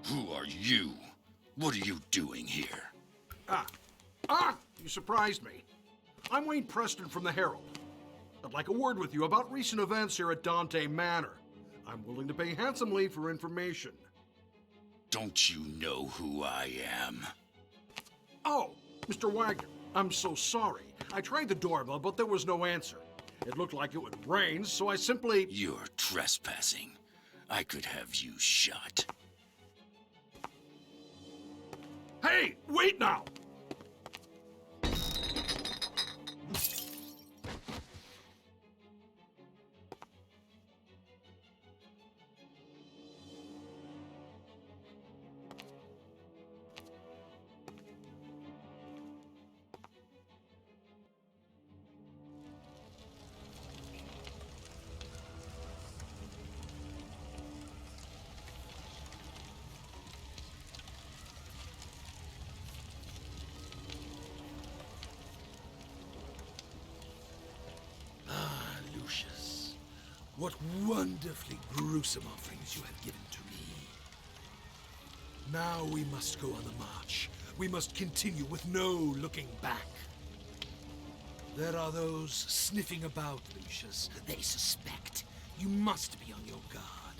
S15: Who are you? What are you doing here?
S6: You surprised me. I'm Wayne Preston from the Herald. I'd like a word with you about recent events here at Dante Manor. I'm willing to pay handsomely for information.
S15: Don't you know who I am?
S6: Oh, Mr. Wagner, I'm so sorry. I tried the doorbell, but there was no answer. It looked like it would rain, so I simply...
S15: You're trespassing. I could have you shot.
S6: Hey, wait now! Lucius, what wonderfully gruesome offerings you have given to me. Now we must go on the march. We must continue with no looking back. There are those sniffing about, Lucius. They suspect. You must be on your guard.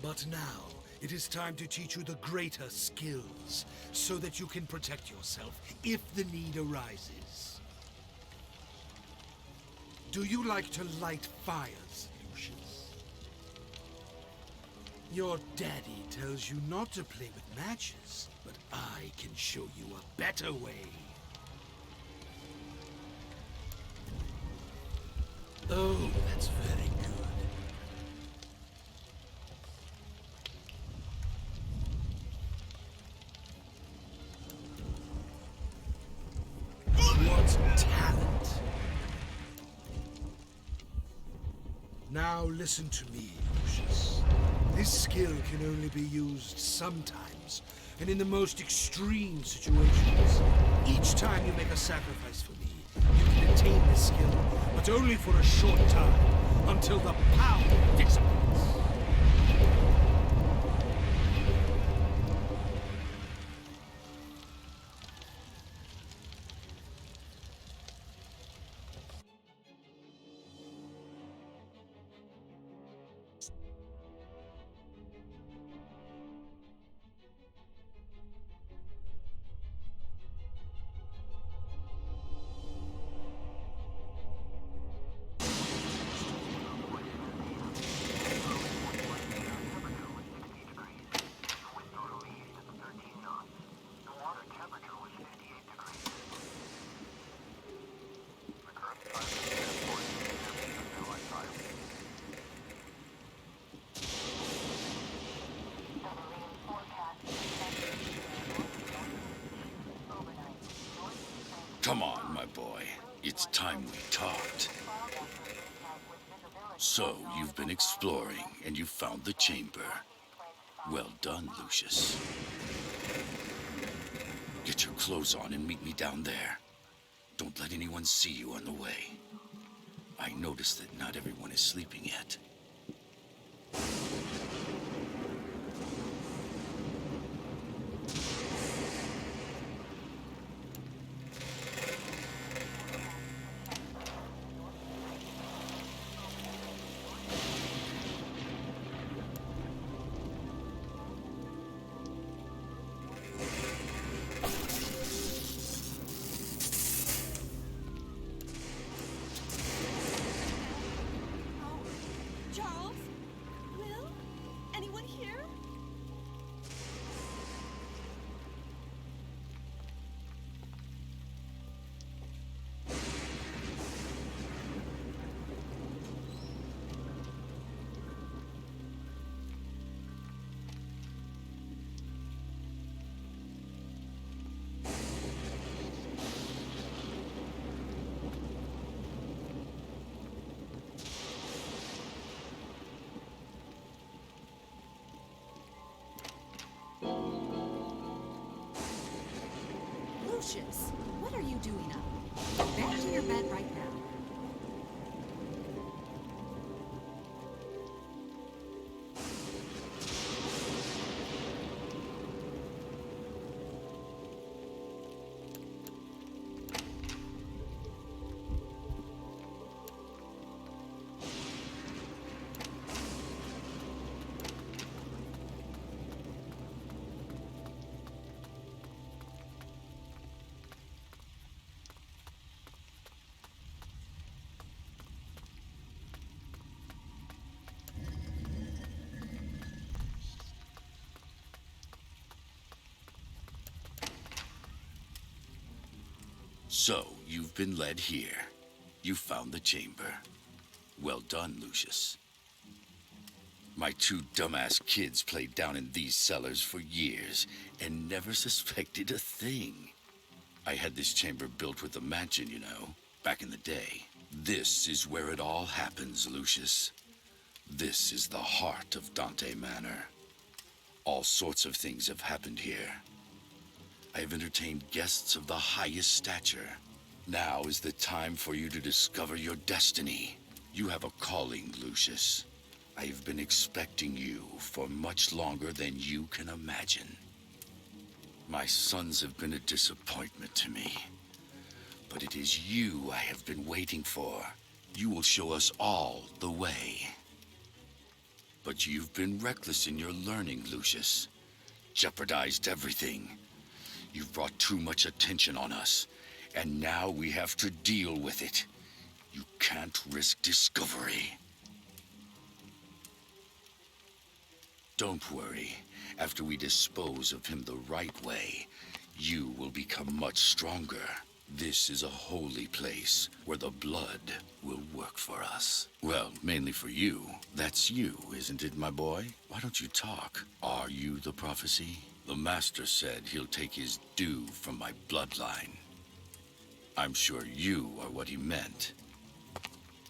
S6: But now, it is time to teach you the greater skills, so that you can protect yourself if the need arises. Do you like to light fires, Lucius? Your daddy tells you not to play with matches, but I can show you a better way. Oh, that's very good. What talent! Now listen to me, Lucius. This skill can only be used sometimes, and in the most extreme situations. Each time you make a sacrifice for me, you can attain this skill, but only for a short time, until the power dissipates.
S15: Come on, my boy. It's time we talked. So, you've been exploring, and you found the chamber. Well done, Lucius. Get your clothes on and meet me down there. Don't let anyone see you on the way. I noticed that not everyone is sleeping yet.
S14: Charles? Will? Anyone here?
S1: Lucius, what are you doing up? Go back to your bed right now.
S15: So, you've been led here. You found the chamber. Well done, Lucius. My two dumbass kids played down in these cellars for years and never suspected a thing. I had this chamber built with the mansion, you know, back in the day. This is where it all happens, Lucius. This is the heart of Dante Manor. All sorts of things have happened here. I have entertained guests of the highest stature. Now is the time for you to discover your destiny. You have a calling, Lucius. I have been expecting you for much longer than you can imagine. My sons have been a disappointment to me. But it is you I have been waiting for. You will show us all the way. But you've been reckless in your learning, Lucius. Jeopardized everything. You've brought too much attention on us, and now we have to deal with it. You can't risk discovery. Don't worry. After we dispose of him the right way, you will become much stronger. This is a holy place where the blood will work for us. Well, mainly for you. That's you, isn't it, my boy? Why don't you talk? Are you the prophecy? The master said he'll take his due from my bloodline. I'm sure you are what he meant.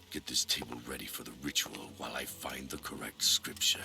S15: Get this table ready for the ritual while I find the correct scripture.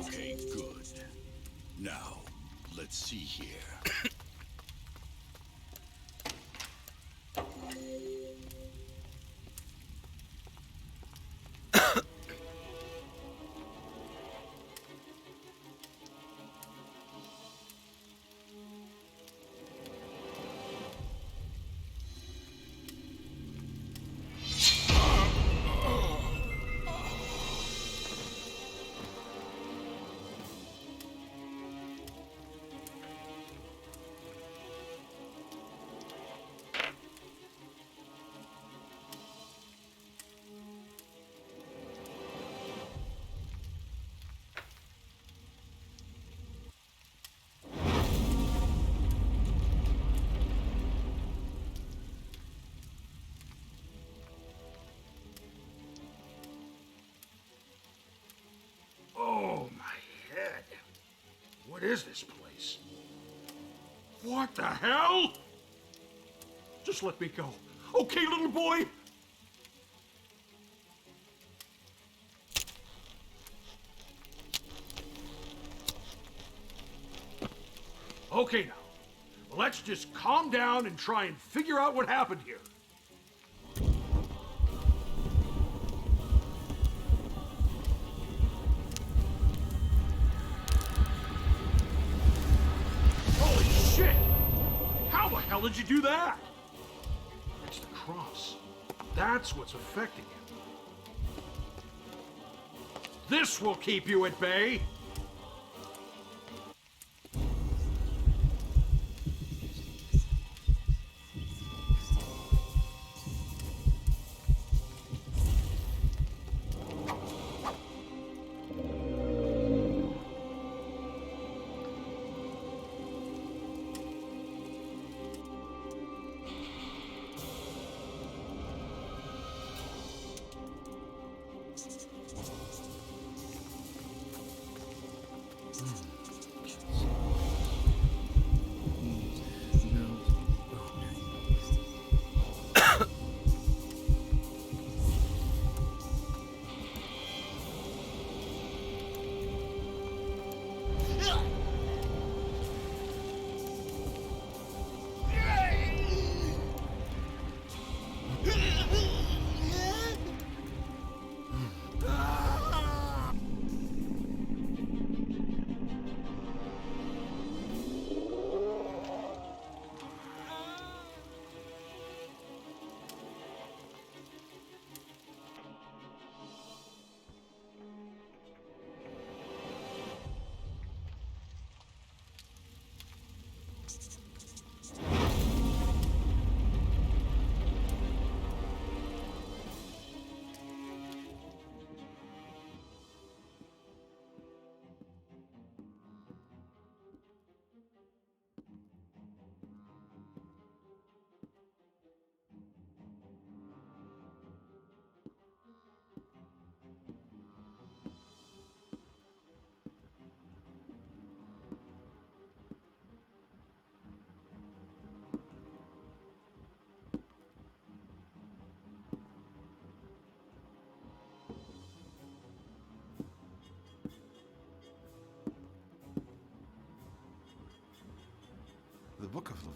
S15: Okay, good. Now, let's see here.
S6: Oh, my head. What is this place? What the hell? Just let me go. Okay, little boy? Okay, now. Let's just calm down and try and figure out what happened here. Holy shit! How the hell did you do that? It's the cross. That's what's affecting him. This will keep you at bay.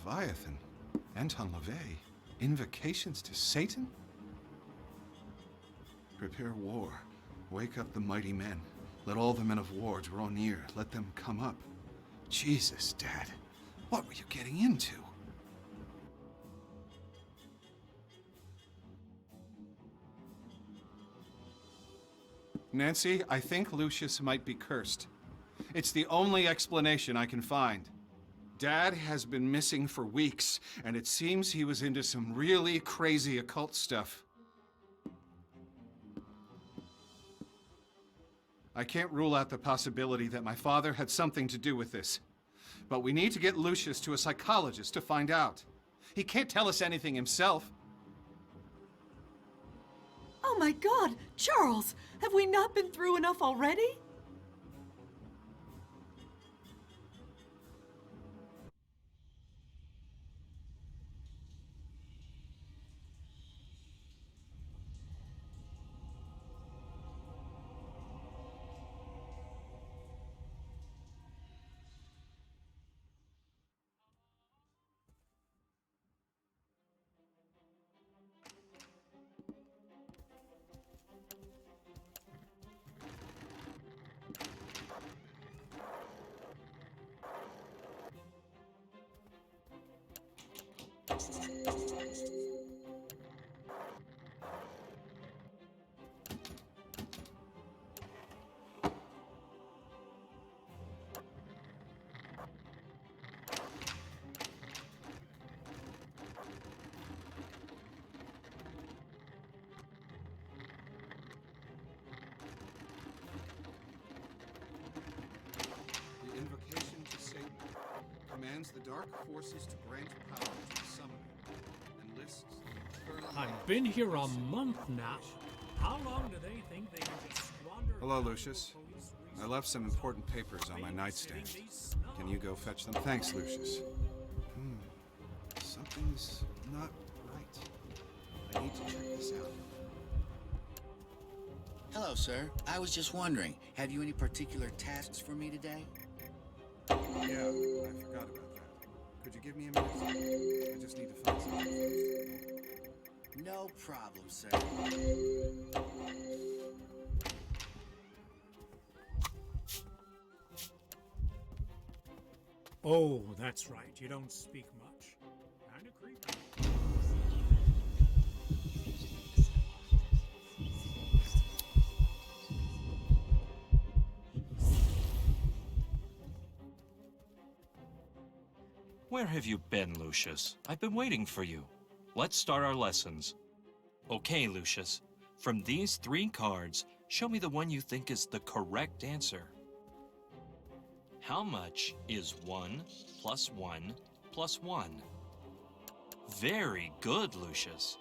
S2: Leviathan, Anton LaVey, invocations to Satan? Prepare war. Wake up the mighty men. Let all the men of war draw near. Let them come up. Jesus, Dad. What were you getting into? Nancy, I think Lucius might be cursed. It's the only explanation I can find. Dad has been missing for weeks, and it seems he was into some really crazy occult stuff. I can't rule out the possibility that my father had something to do with this. But we need to get Lucius to a psychologist to find out. He can't tell us anything himself.
S14: Oh my God! Charles! Have we not been through enough already?
S2: The invocation to Satan commands the dark forces to grant power to the summoner and lists eternal...
S7: I've been here a month now. How long do they think they can just squander...
S2: Hello, Lucius. I left some important papers on my nightstand. Can you go fetch them? Thanks, Lucius. Something's not right. I need to check this out.
S13: Hello, sir. I was just wondering, have you any particular tasks for me today?
S2: Yeah, I forgot about that. Could you give me a minute? I just need to find something first.
S13: No problem, sir.
S7: Oh, that's right. You don't speak much. Kinda creepy.
S11: Where have you been, Lucius? I've been waiting for you. Let's start our lessons. Okay, Lucius. From these 3 cards, show me the one you think is the correct answer. How much is 1 plus 1 plus 1? Very good, Lucius.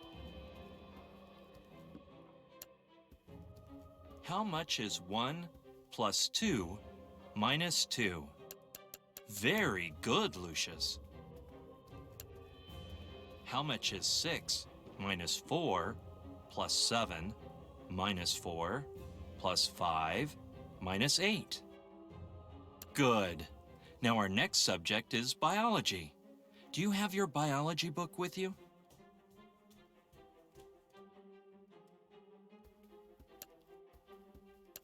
S11: How much is 1 plus 2 minus 2? Very good, Lucius. How much is 6 minus 4 plus 7 minus 4 plus 5 minus 8? Good. Now our next subject is biology. Do you have your biology book with you?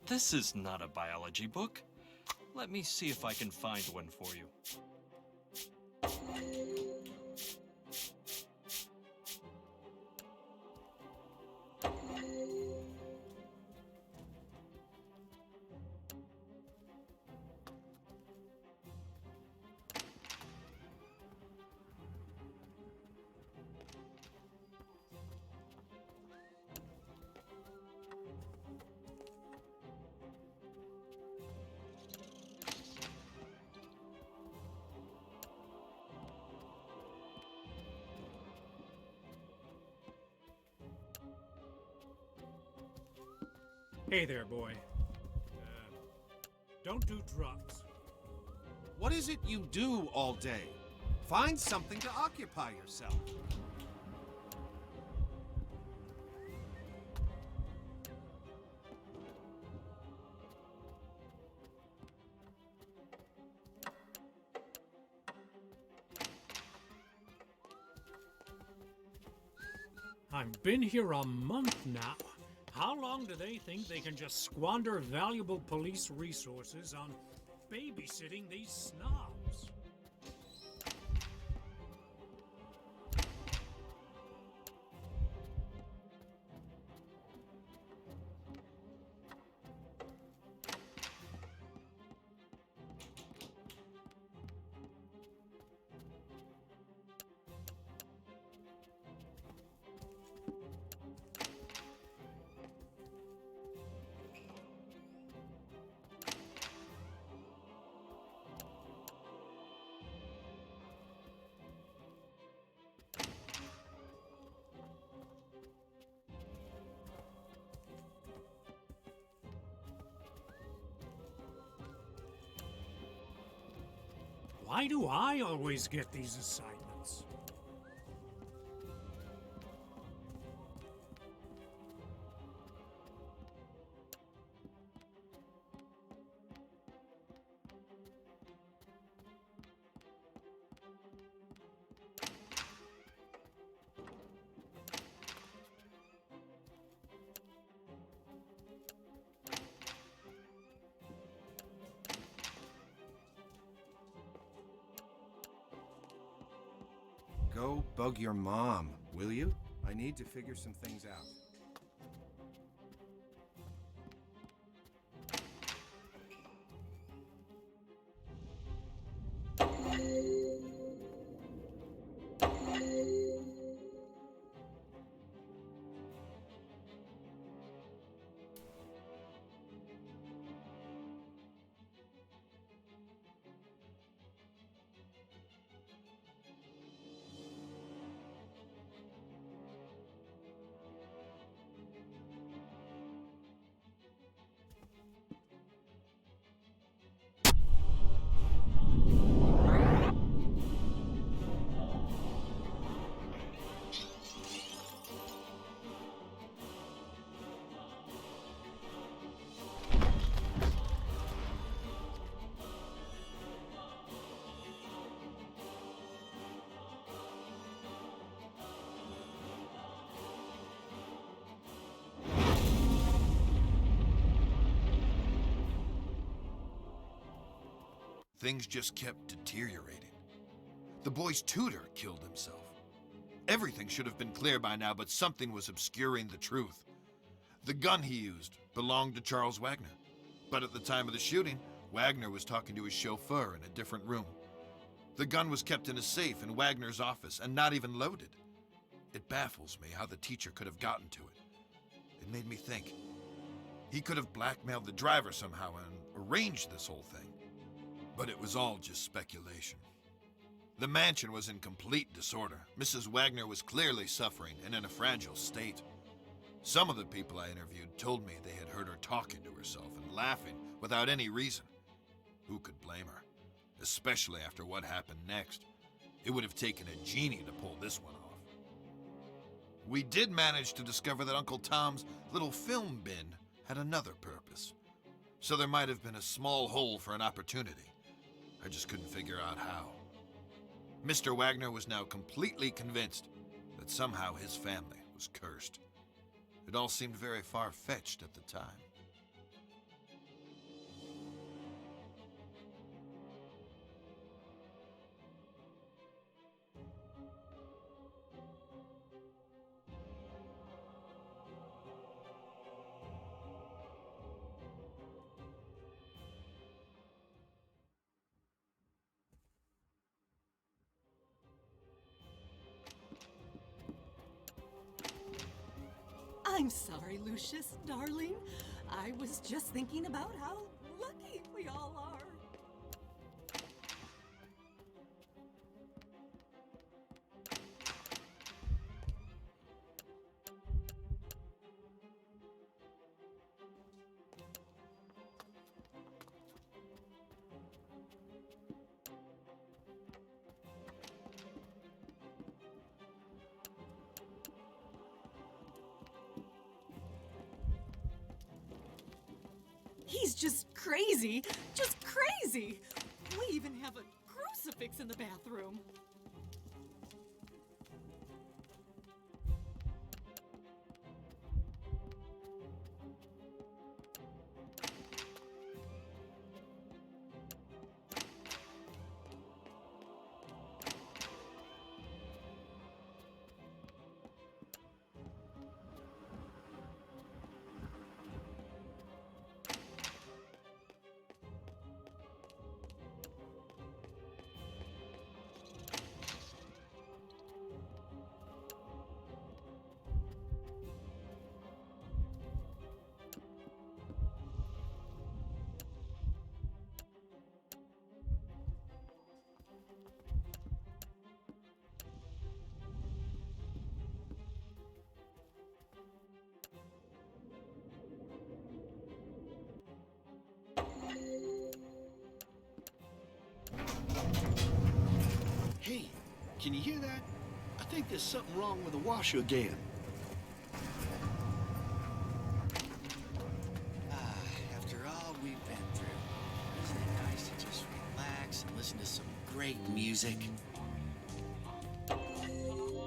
S11: This is not a biology book. Let me see if I can find one for you.
S7: Hey there, boy. Don't do drugs.
S2: What is it you do all day? Find something to occupy yourself.
S7: I've been here a month now. How long do they think they can just squander valuable police resources on babysitting these snobs? Why do I always get these assignments?
S2: Go bug your mom, will you? I need to figure some things out.
S5: Things just kept deteriorating. The boy's tutor killed himself. Everything should have been clear by now, but something was obscuring the truth. The gun he used belonged to Charles Wagner, but at the time of the shooting, Wagner was talking to his chauffeur in a different room. The gun was kept in a safe in Wagner's office and not even loaded. It baffles me how the teacher could have gotten to it. It made me think. He could have blackmailed the driver somehow and arranged this whole thing. But it was all just speculation. The mansion was in complete disorder. Mrs. Wagner was clearly suffering and in a fragile state. Some of the people I interviewed told me they had heard her talking to herself and laughing without any reason. Who could blame her? Especially after what happened next. It would have taken a genie to pull this one off. We did manage to discover that Uncle Tom's little film bin had another purpose. So there might have been a small hole for an opportunity. I just couldn't figure out how. Mr. Wagner was now completely convinced that somehow his family was cursed. It all seemed very far-fetched at the time.
S14: I'm sorry, Lucius, darling. I was just thinking about how lucky we all are. He's just crazy. Just crazy. We even have a crucifix in the bathroom.
S12: Can you hear that? I think there's something wrong with the washer again.
S13: After all we've been through, isn't it nice to just relax and listen to some great music?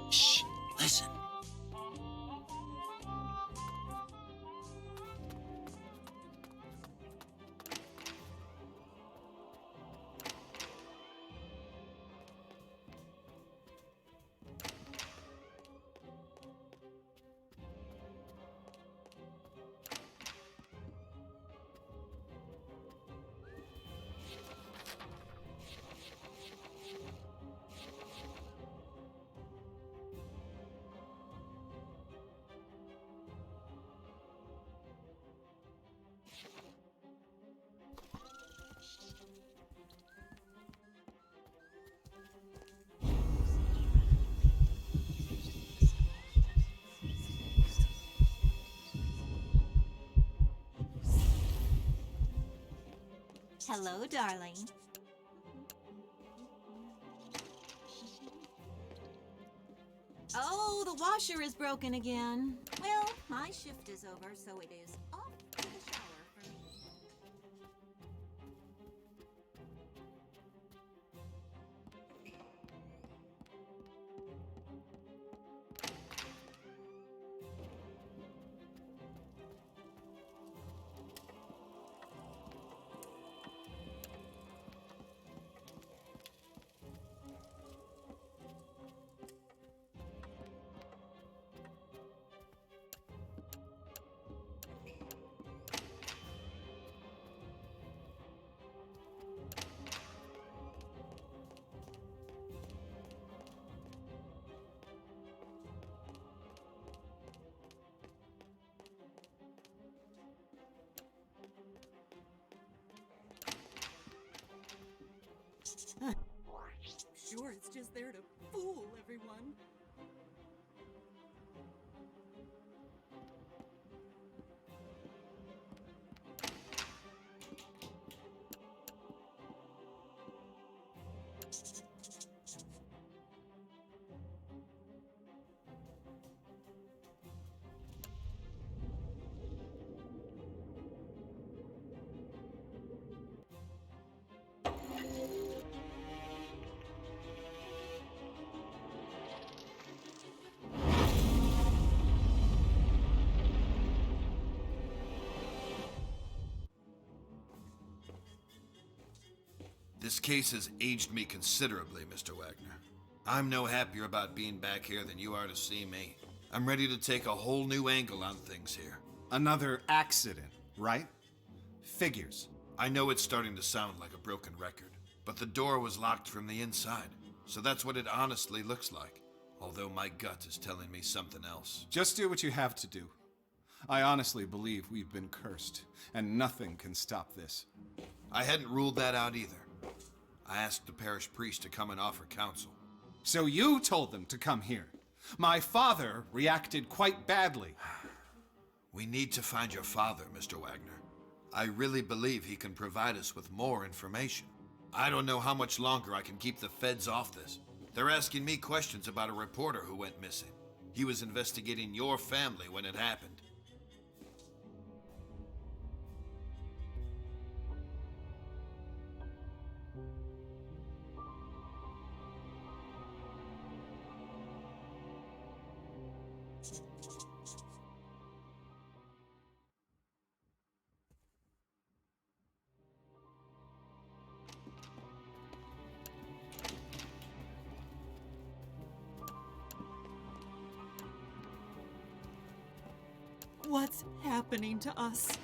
S13: Shh, listen.
S4: Hello, darling. Oh, the washer is broken again. Well, my shift is over, so it is off to the shower for me.
S14: Sure, it's just there to fool everyone.
S5: This case has aged me considerably, Mr. Wagner. I'm no happier about being back here than you are to see me. I'm ready to take a whole new angle on things here.
S2: Another accident, right? Figures.
S5: I know it's starting to sound like a broken record, but the door was locked from the inside, so that's what it honestly looks like. Although my gut is telling me something else.
S2: Just do what you have to do. I honestly believe we've been cursed, and nothing can stop this.
S5: I hadn't ruled that out either. I asked the parish priest to come and offer counsel.
S2: So you told them to come here. My father reacted quite badly.
S5: We need to find your father, Mr. Wagner. I really believe he can provide us with more information. I don't know how much longer I can keep the feds off this. They're asking me questions about a reporter who went missing. He was investigating your family when it happened.
S14: What's happening to us?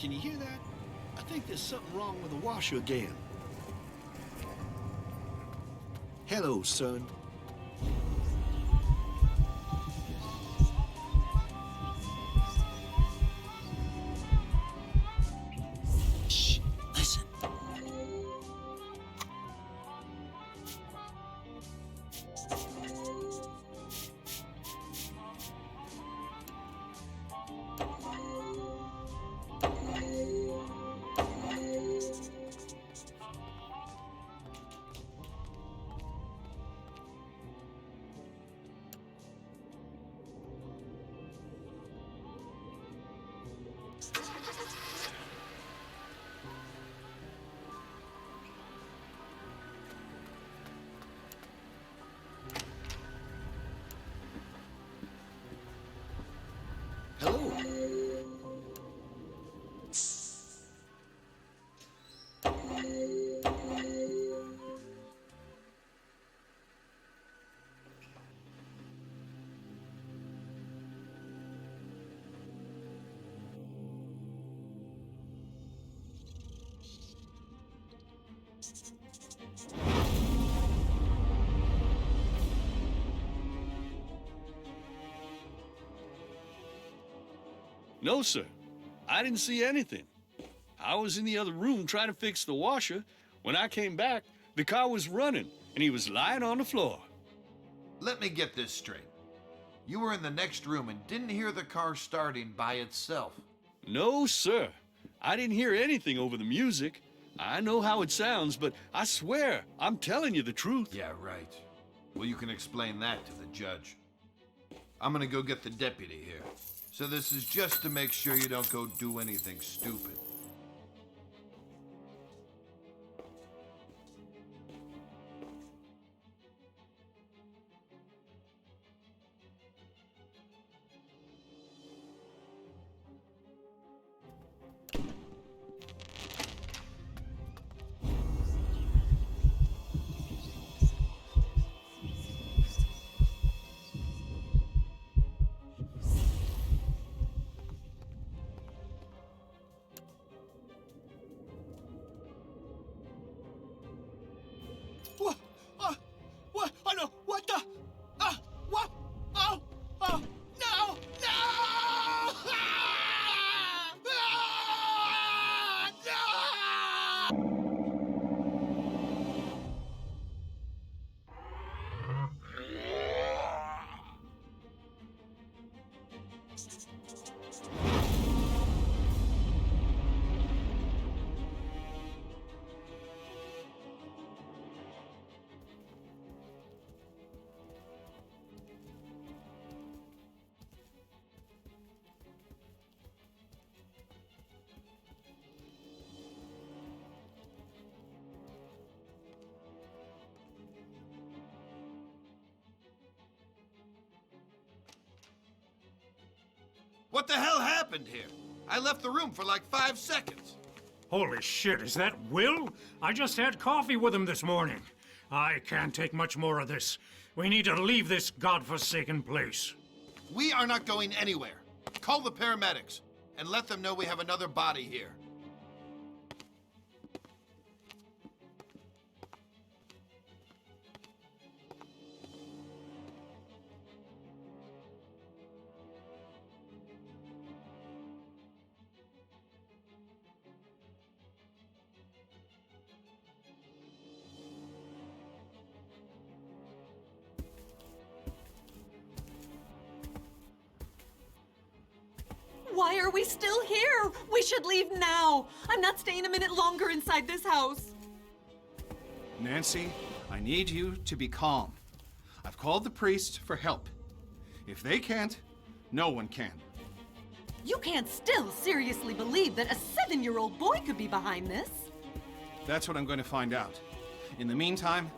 S12: can you hear that? I think there's something wrong with the washer again. Hello, son.
S13: Shh, listen.
S12: No, sir. I didn't see anything. I was in the other room trying to fix the washer. When I came back, the car was running, and he was lying on the floor.
S5: Let me get this straight. You were in the next room and didn't hear the car starting by itself.
S12: No, sir. I didn't hear anything over the music. I know how it sounds, but I swear, I'm telling you the truth.
S5: Yeah, right. Well, you can explain that to the judge. I'm gonna go get the deputy here. So this is just to make sure you don't go do anything stupid.
S12: What? What? Oh, no. What the? What? Oh, no! No!
S5: What the hell happened here? I left the room for like 5 seconds.
S7: Holy shit, is that Will? I just had coffee with him this morning. I can't take much more of this. We need to leave this godforsaken place.
S5: We are not going anywhere. Call the paramedics and let them know we have another body here.
S14: Why are we still here? We should leave now. I'm not staying a minute longer inside this house.
S2: Nancy, I need you to be calm. I've called the priest for help. If they can't, no one can.
S14: You can't still seriously believe that a 7-year-old boy could be behind this.
S2: That's what I'm going to find out. In the meantime,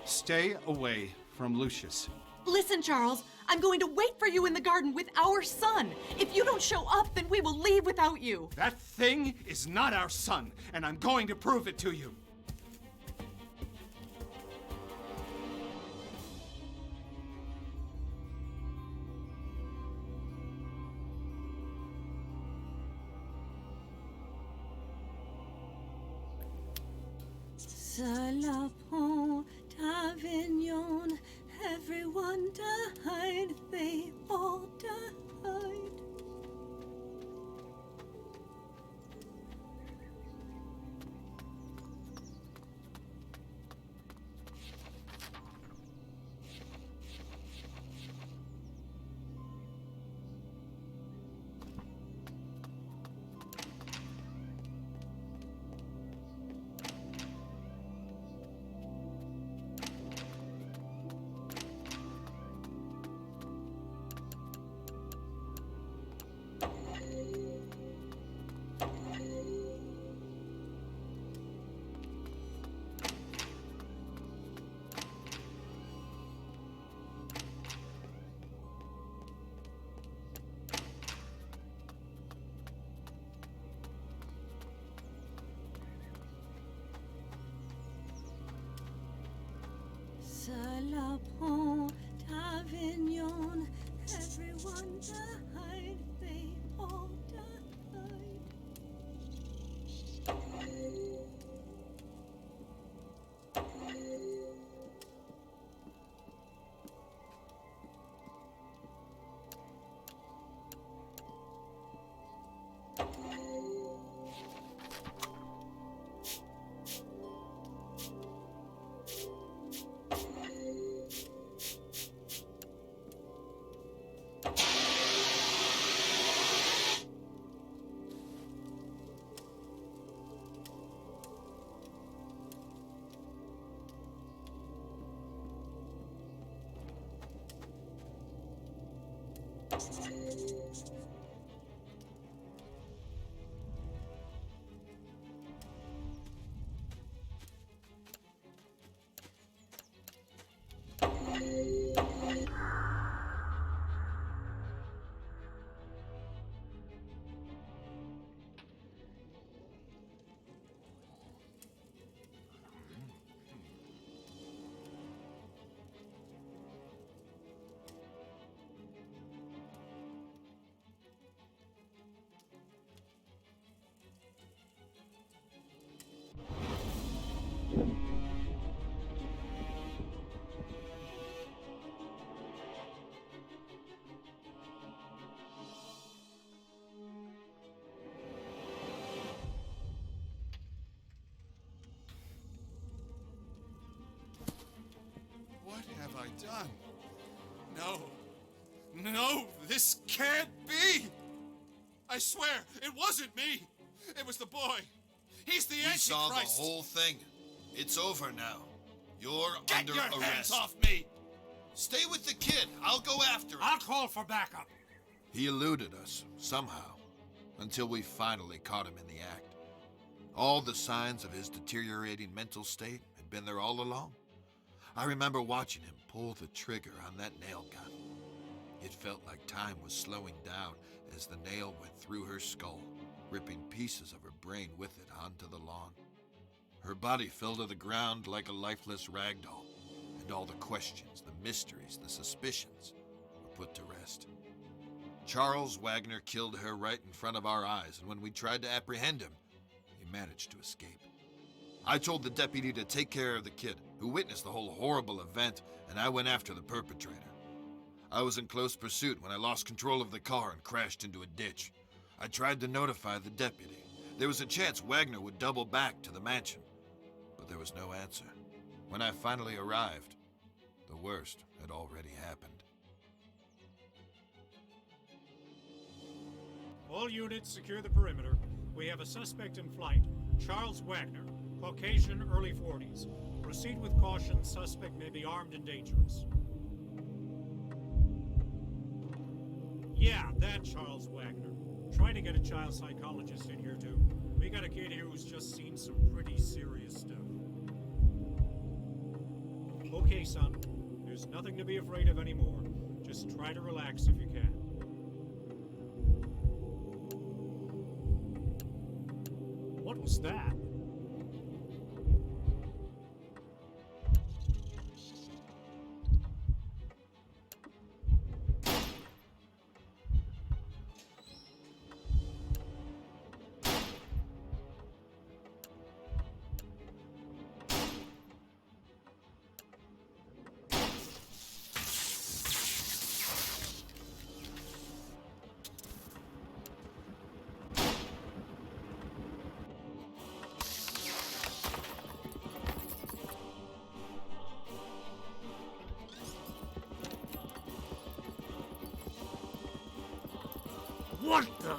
S2: stay away from Lucius.
S14: Listen, Charles, I'm going to wait for you in the garden with our son. If you don't show up, then we will leave without you.
S2: That thing is not our son, and I'm going to prove it to you.
S4: la Pont d'Avignon, everyone died, they all died. La Pont d'Avignon, everyone died, they all died.
S2: What have I done? No. No, this can't be! I swear, it wasn't me! It was the boy! He's the Antichrist!
S5: We saw the whole thing. It's over now. You're
S2: Get
S5: under
S2: your
S5: arrest.
S2: hands off me!
S5: Stay with the kid. I'll go after him.
S6: I'll call for backup.
S5: He eluded us, somehow, until we finally caught him in the act. All the signs of his deteriorating mental state had been there all along. I remember watching him pull the trigger on that nail gun. It felt like time was slowing down as the nail went through her skull, ripping pieces of her brain with it onto the lawn. Her body fell to the ground like a lifeless rag doll, and all the questions, the mysteries, the suspicions were put to rest. Charles Wagner killed her right in front of our eyes, and when we tried to apprehend him, he managed to escape. I told the deputy to take care of the kid, who witnessed the whole horrible event, and I went after the perpetrator. I was in close pursuit when I lost control of the car and crashed into a ditch. I tried to notify the deputy. There was a chance Wagner would double back to the mansion, but there was no answer. When I finally arrived, the worst had already happened.
S7: All units, secure the perimeter. We have a suspect in flight, Charles Wagner, Caucasian, early 40s. Proceed with caution. Suspect may be armed and dangerous. Yeah, that Charles Wagner. Try to get a child psychologist in here, too. We got a kid here who's just seen some pretty serious stuff. Okay, son. There's nothing to be afraid of anymore. Just try to relax if you can. What was that?
S18: What the?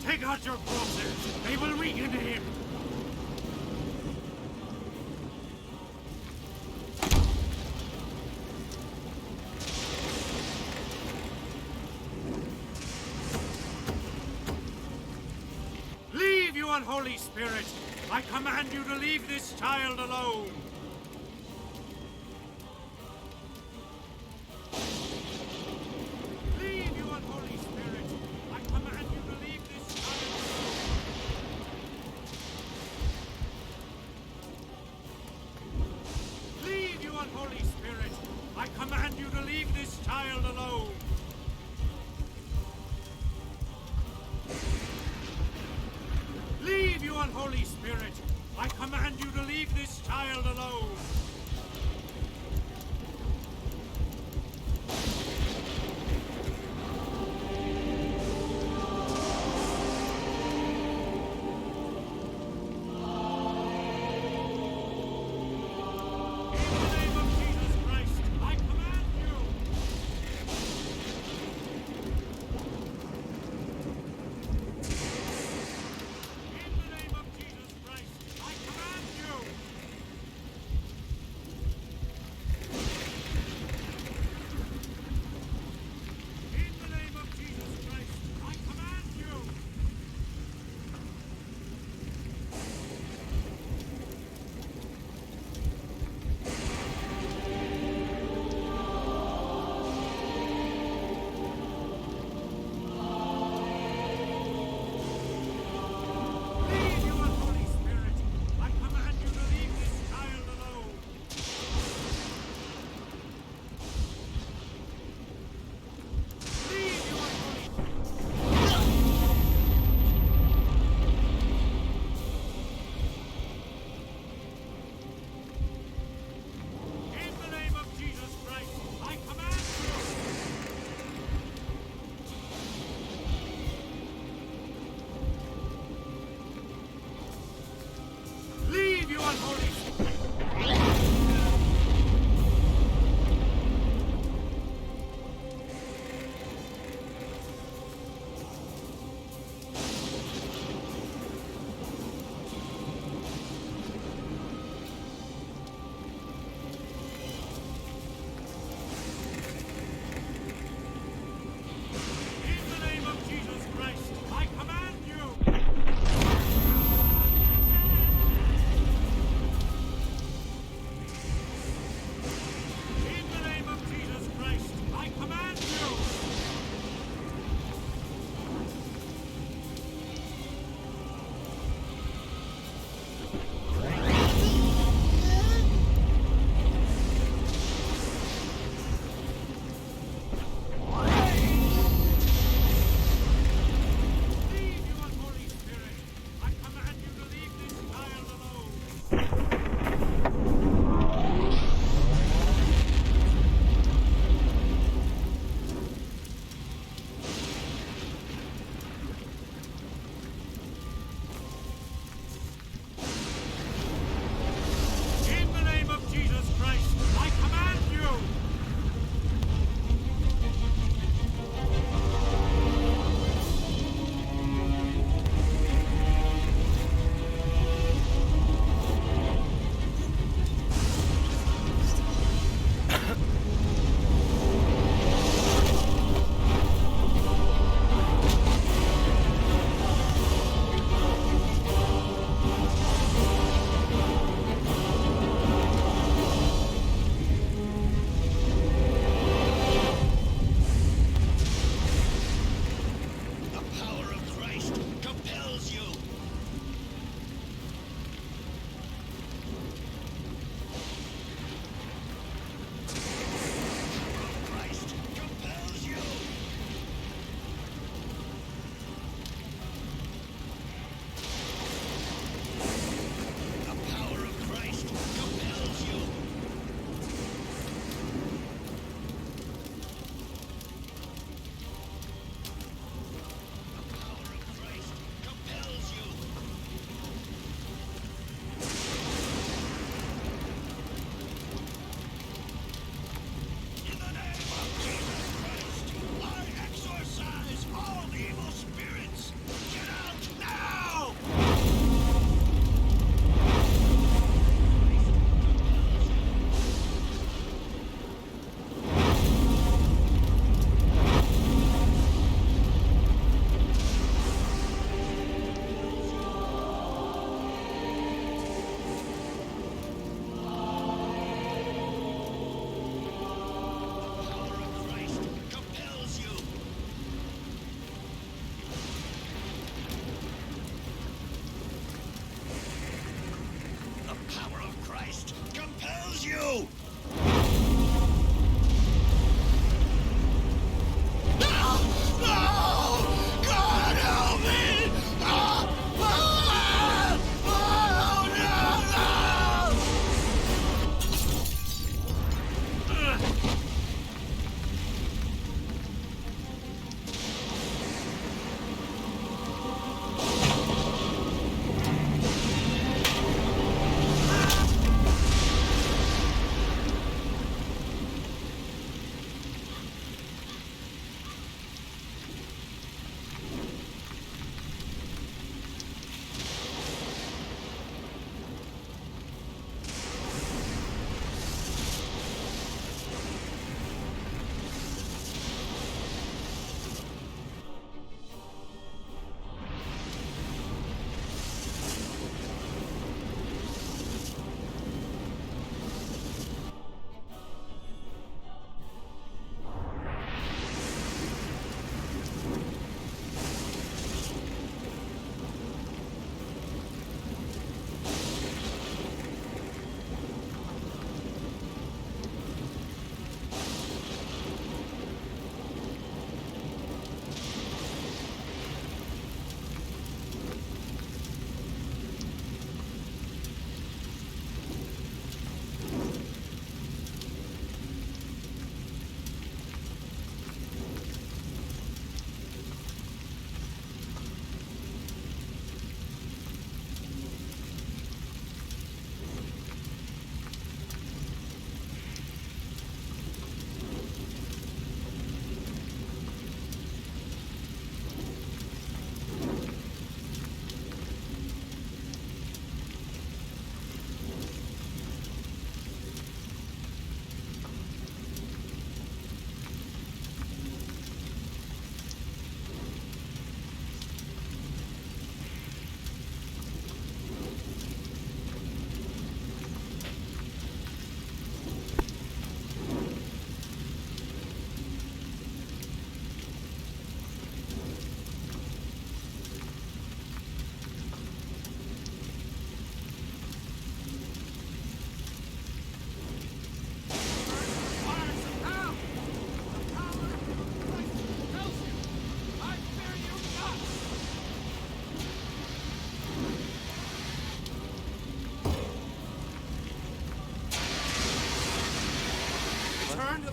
S18: Take out your crosses. They will weaken him. Leave, you unholy spirit! I command you to leave this child alone! Leave, you unholy spirit! I command you to leave this child alone! Leave, you unholy spirit! I command you to leave this child alone! Leave, you unholy spirit! I command you to leave this child alone!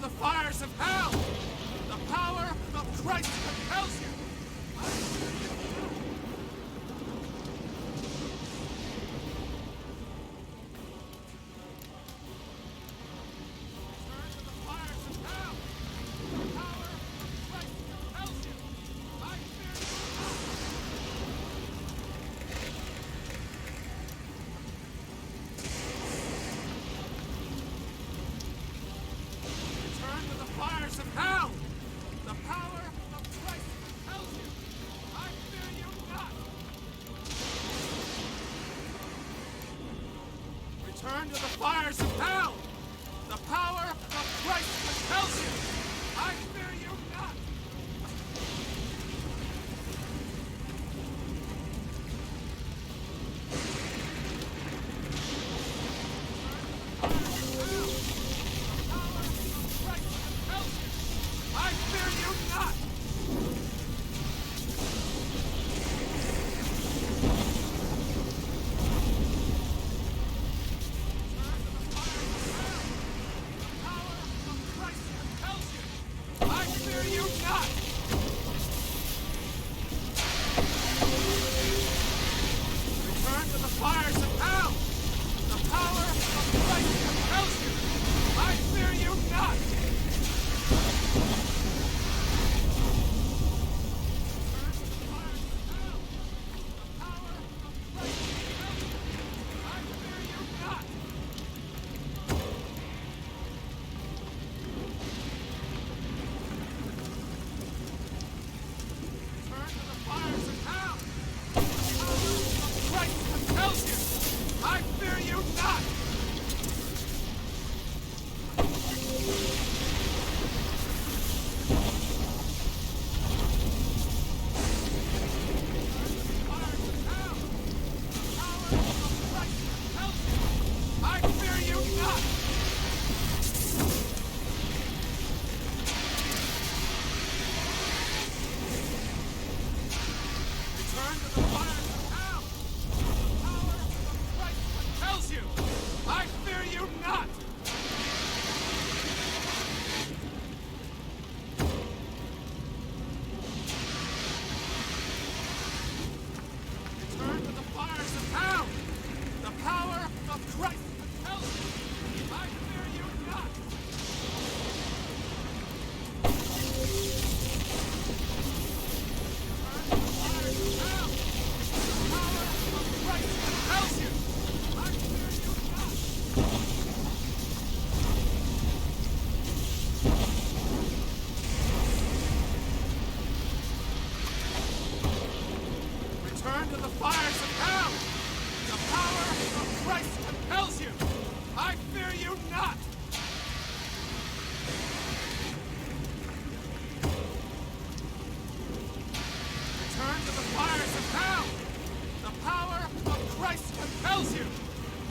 S18: the fires of hell! The power of Christ compels you! Return to the fires of hell! The power of Christ compels you! I fear you not!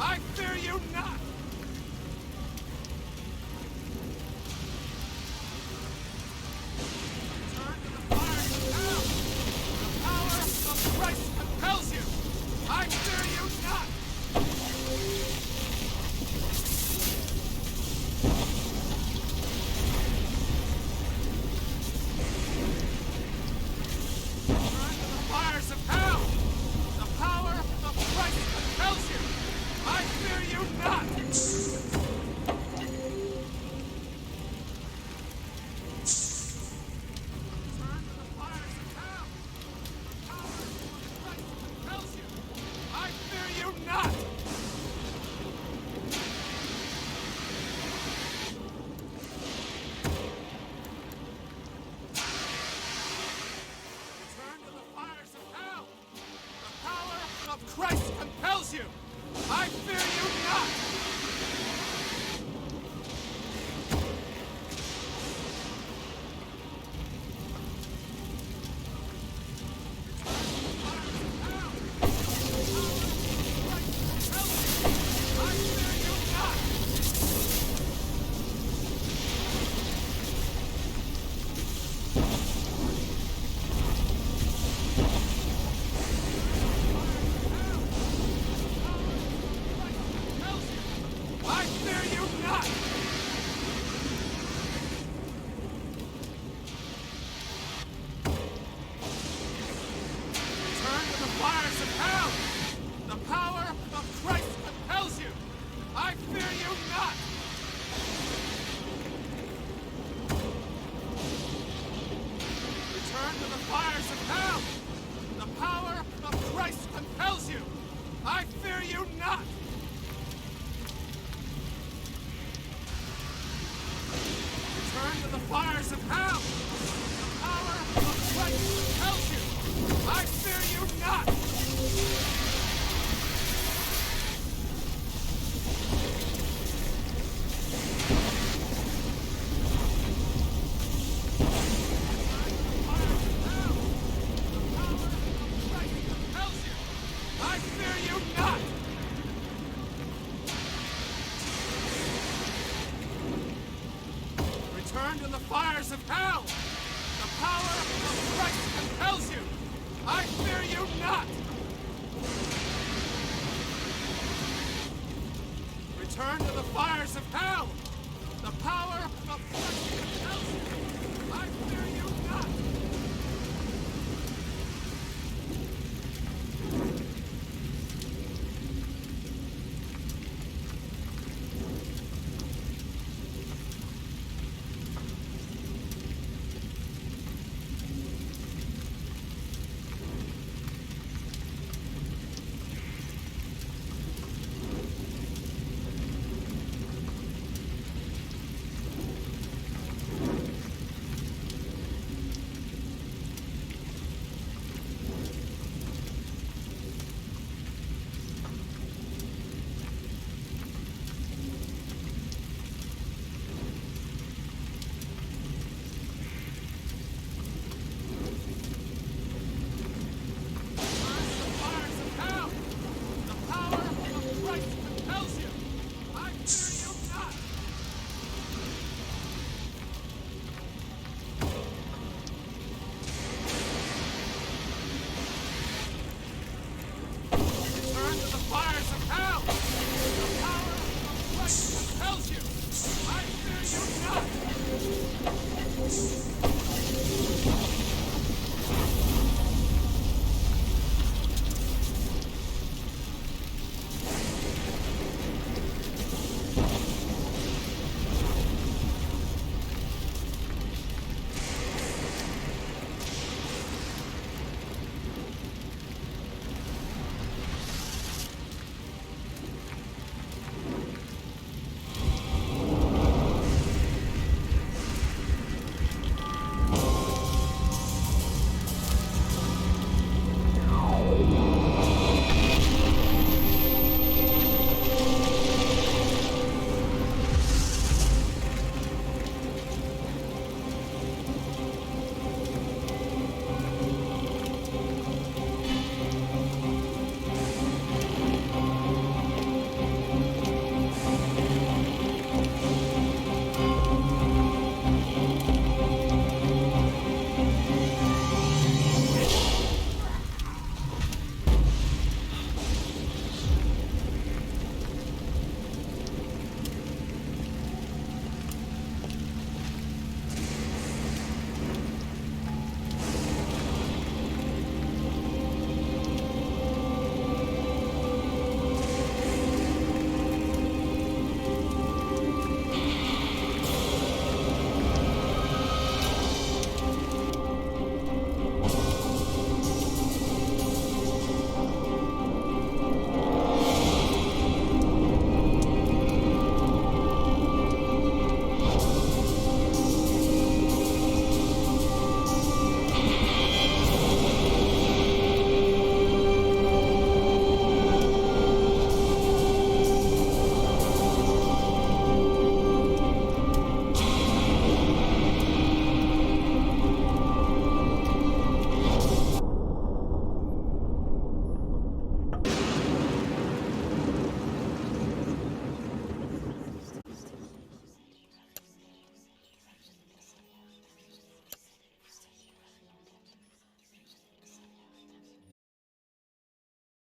S18: I fear you not! Christ compels you! I fear you not! Tells you Return to the fires of hell! The power of Christ compels you! I fear you not! Return to the fires of hell! The power of Christ compels you! I fear you not! I fear you not! Return to the fires of hell! The power of Christ compels you! I fear you not! Return to the fires of hell! The power of Christ compels you!